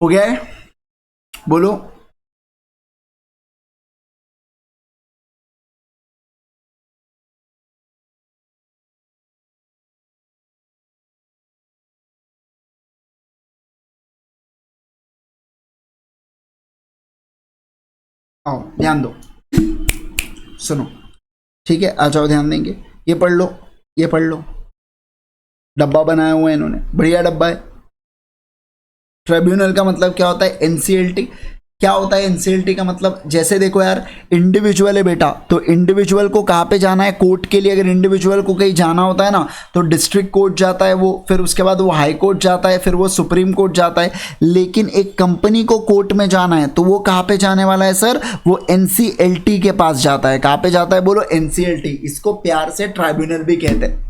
हो गया है, बोलो। आओ ध्यान दो, सुनो, ठीक है आ जाओ ध्यान देंगे। ये पढ़ लो, ये पढ़ लो, डब्बा बनाया हुआ है इन्होंने, बढ़िया डब्बा है। ट्रिब्यूनल का मतलब क्या होता है, एनसीएलटी। क्या होता है एनसीएलटी का मतलब, जैसे देखो यार, इंडिविजुअल है बेटा, तो इंडिविजुअल को कहाँ पे जाना है, कोर्ट के लिए। अगर इंडिविजुअल को कहीं जाना होता है ना, तो डिस्ट्रिक्ट कोर्ट जाता है वो, फिर उसके बाद वो हाई कोर्ट जाता है, फिर वो सुप्रीम कोर्ट जाता है। लेकिन एक कंपनी को कोर्ट में जाना है तो वो कहाँ पे जाने वाला है सर, वो एनसीएलटी के पास जाता है। कहाँ पे जाता है बोलो, एनसीएलटी। इसको प्यार से ट्राइब्यूनल भी कहते हैं।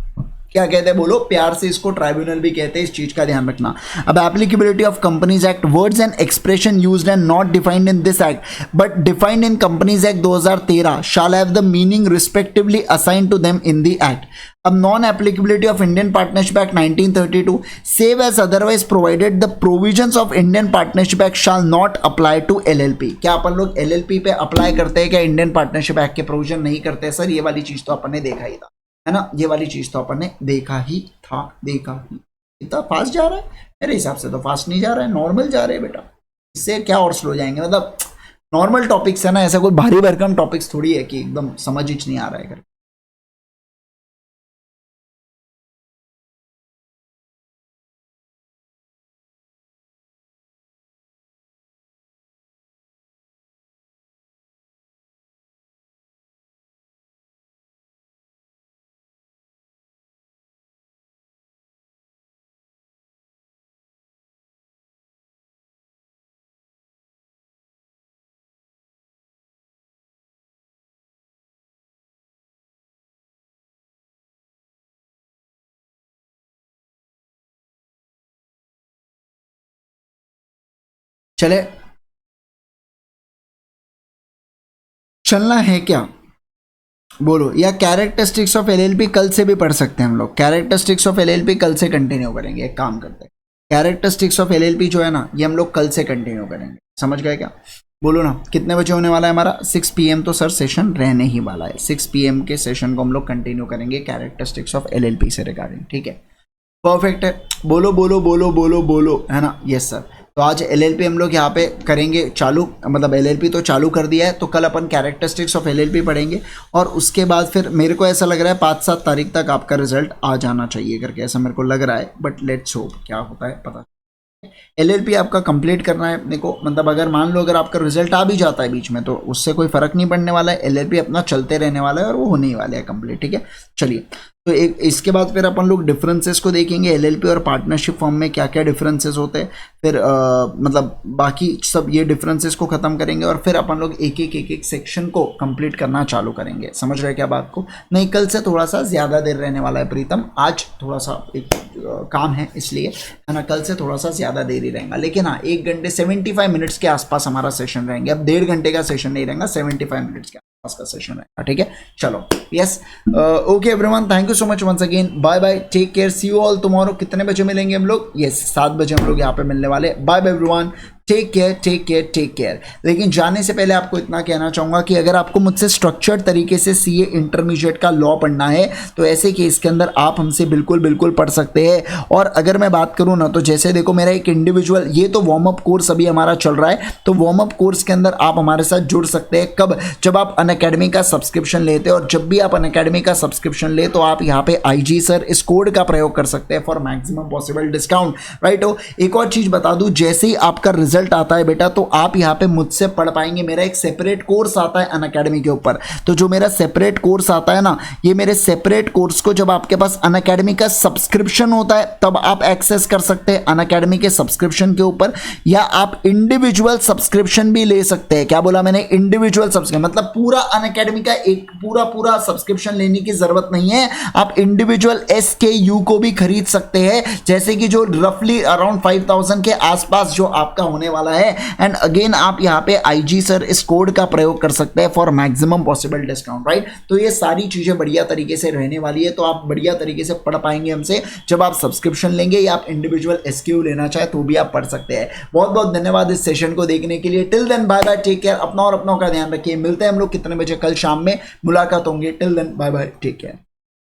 क्या कहते हैं बोलो, प्यार से इसको ट्राइब्यूनल भी कहते हैं, इस चीज का ध्यान रखना। अब applicability of companies act, words and expression used and not defined in this act but defined in companies act 2013 shall have the meaning respectively assign to them in the act. अब non applicability of Indian partnership act 1932 save as otherwise provided the provisions of Indian partnership act shall not apply to LLP. क्या अपन लोग LLP पे apply करते हैं क्या, Indian partnership act के provision नहीं करते सर, ये वाली चीज तो अपन ने देखा ही था, है ना। ये वाली चीज तो अपन ने देखा ही था, देखा ही। इतना फास्ट जा रहा है, मेरे हिसाब से तो फास्ट नहीं जा रहा है, नॉर्मल जा रहे हैं बेटा। इससे क्या और स्लो जाएंगे, मतलब नॉर्मल टॉपिक्स है ना, ऐसा कोई भारी भरकम टॉपिक्स थोड़ी है कि एकदम समझ ही नहीं आ रहा है। चले, चलना है क्या बोलो, या कैरेक्टरिस्टिक्स ऑफ एलएलपी कल से भी पढ़ सकते हैं हम लोग। कैरेक्टरिस्टिक्स ऑफ एलएलपी कल से कंटिन्यू करेंगे, एक काम करते हैं, कैरेक्टरिस्टिक्स ऑफ एलएलपी जो है ना, ये हम लोग कल से कंटिन्यू करेंगे, समझ गए क्या? बोलो ना, कितने बजे होने वाला है हमारा? 6 PM तो सर सेशन रहने ही वाला है। 6 PM के सेशन को हम लोग कंटिन्यू करेंगे कैरेक्टरिस्टिक्स ऑफ एलएलपी से रिगार्डिंग, ठीक है? परफेक्ट है, बोलो बोलो बोलो बोलो बोलो, है ना? Yes sir. तो आज एलएलपी हम लोग यहाँ पे करेंगे चालू, मतलब एलएलपी तो चालू कर दिया है, तो कल अपन कैरेक्टरिस्टिक्स ऑफ एलएलपी पढ़ेंगे और उसके बाद फिर मेरे को ऐसा लग रहा है 5-7 तारीख तक आपका रिजल्ट आ जाना चाहिए करके, ऐसा मेरे को लग रहा है, बट लेट्स होप क्या होता है पता। एलएलपी आपका कंप्लीट करना है अपने को, मतलब अगर मान लो अगर आपका रिजल्ट आ भी जाता है बीच में तो उससे कोई फर्क नहीं पड़ने वाला है, एलएलपी अपना चलते रहने वाला है और वो होने ही वाले है कंप्लीट, ठीक है? चलिए, तो एक इसके बाद फिर अपन लोग डिफरेंसेस को देखेंगे, एलएलपी और पार्टनरशिप फॉर्म में क्या क्या डिफरेंसेस होते हैं, फिर मतलब बाकी सब ये डिफरेंसेस को खत्म करेंगे और फिर अपन लोग एक एक सेक्शन को कंप्लीट करना चालू करेंगे। समझ रहे क्या बात को? नहीं, कल से थोड़ा सा ज़्यादा देर रहने वाला है प्रीतम, आज थोड़ा सा एक काम है इसलिए, है ना? कल से थोड़ा सा ज़्यादा देर ही रहेगा, लेकिन हाँ 1 घंटे 75 मिनट्स के आसपास हमारा सेशन रहेंगे। अब 1.5 घंटे का सेशन नहीं रहेगा, 75 मिनट्स के आसपास का सेशन रहेगा, ठीक है? चलो, yes, okay everyone, thank you so much once again, bye bye, take care, see you all tomorrow. कितने बजे मिलेंगे हम लोग? यस, 7 बजे हम लोग यहाँ पे मिलने वाले। Bye bye everyone, take care take care take care. लेकिन जाने से पहले आपको इतना कहना चाहूँगा कि अगर आपको मुझसे स्ट्रक्चर्ड तरीके से सीए इंटरमीडिएट का लॉ पढ़ना है तो ऐसे केस के अंदर आप हमसे बिल्कुल बिल्कुल पढ़ सकते हैं। और अगर मैं बात करूँ ना, तो जैसे देखो मेरा एक इंडिविजुअल, ये तो वार्म अप कोर्स अभी हमारा चल रहा है, तो वार्म अप कोर्स के अंदर आप हमारे साथ जुड़ सकते हैं। कब? जब आप अनअकैडमी का सब्सक्रिप्शन लेते हैं, और जब भी आप अनअकैडमी का सब्सक्रिप्शन ले तो आप यहाँ पे IG सर इस कोड का प्रयोग कर सकते हैं for maximum possible discount, right हो? एक और चीज़ बता दूँ, जैसे ही आपका रिजल्ट आता है बेटा, तो आप यहाँ पे मुझसे पढ़ पाएंगे। मेरा एक सेपरेट कोर्स आता है अनअकैडमी के ऊपर, तो जो मेरा सेपरेट कोर्स आता है ना, ये मेरे सेपरेट कोर्स को जब आपके पास अनअकैडमी का सब्सक्रिप्शन होता है तब आप एक्सेस कर सकते हैं अनअकैडमी के सब्सक्रिप्शन के ऊपर, या आप इंडिविजुअल सब्सक्रिप्शन भी ले सकते हैं। क्या बोला मैंने? इंडिविजुअल सब्सक्रिप्शन, मतलब पूरा अनअकैडमी का एक पूरा सब्सक्रिप्शन लेने की जरूरत नहीं है, आप इंडिविजुअल SKU को भी खरीद सकते हैं, जैसे कि जो रफली अराउंड 5000 के आसपास जो आपका होने वाला है। एंड अगेन आप यहाँ पे IG सर इस कोड का प्रयोग कर सकते हैं for maximum possible discount, right? तो ये सारी चीजें बढ़िया तरीके से रहने वाली है, तो आप बढ़िया तरीके से पढ़ पाएंगे हमसे जब आप सब्सक्रिप्शन लेंगे, या आप इंडिविजुअल SKU लेना चाहे तो भी आप पढ़ सकते हैं। बहुत बहुत धन्यवाद इस सेशन को देखने के लिए। Till then bye bye, take care, अपना और अपनों का ध्यान रखिए। मिलते हैं हम लोग कितने बजे? कल शाम में मुलाकात होंगे। Till then bye bye, take care.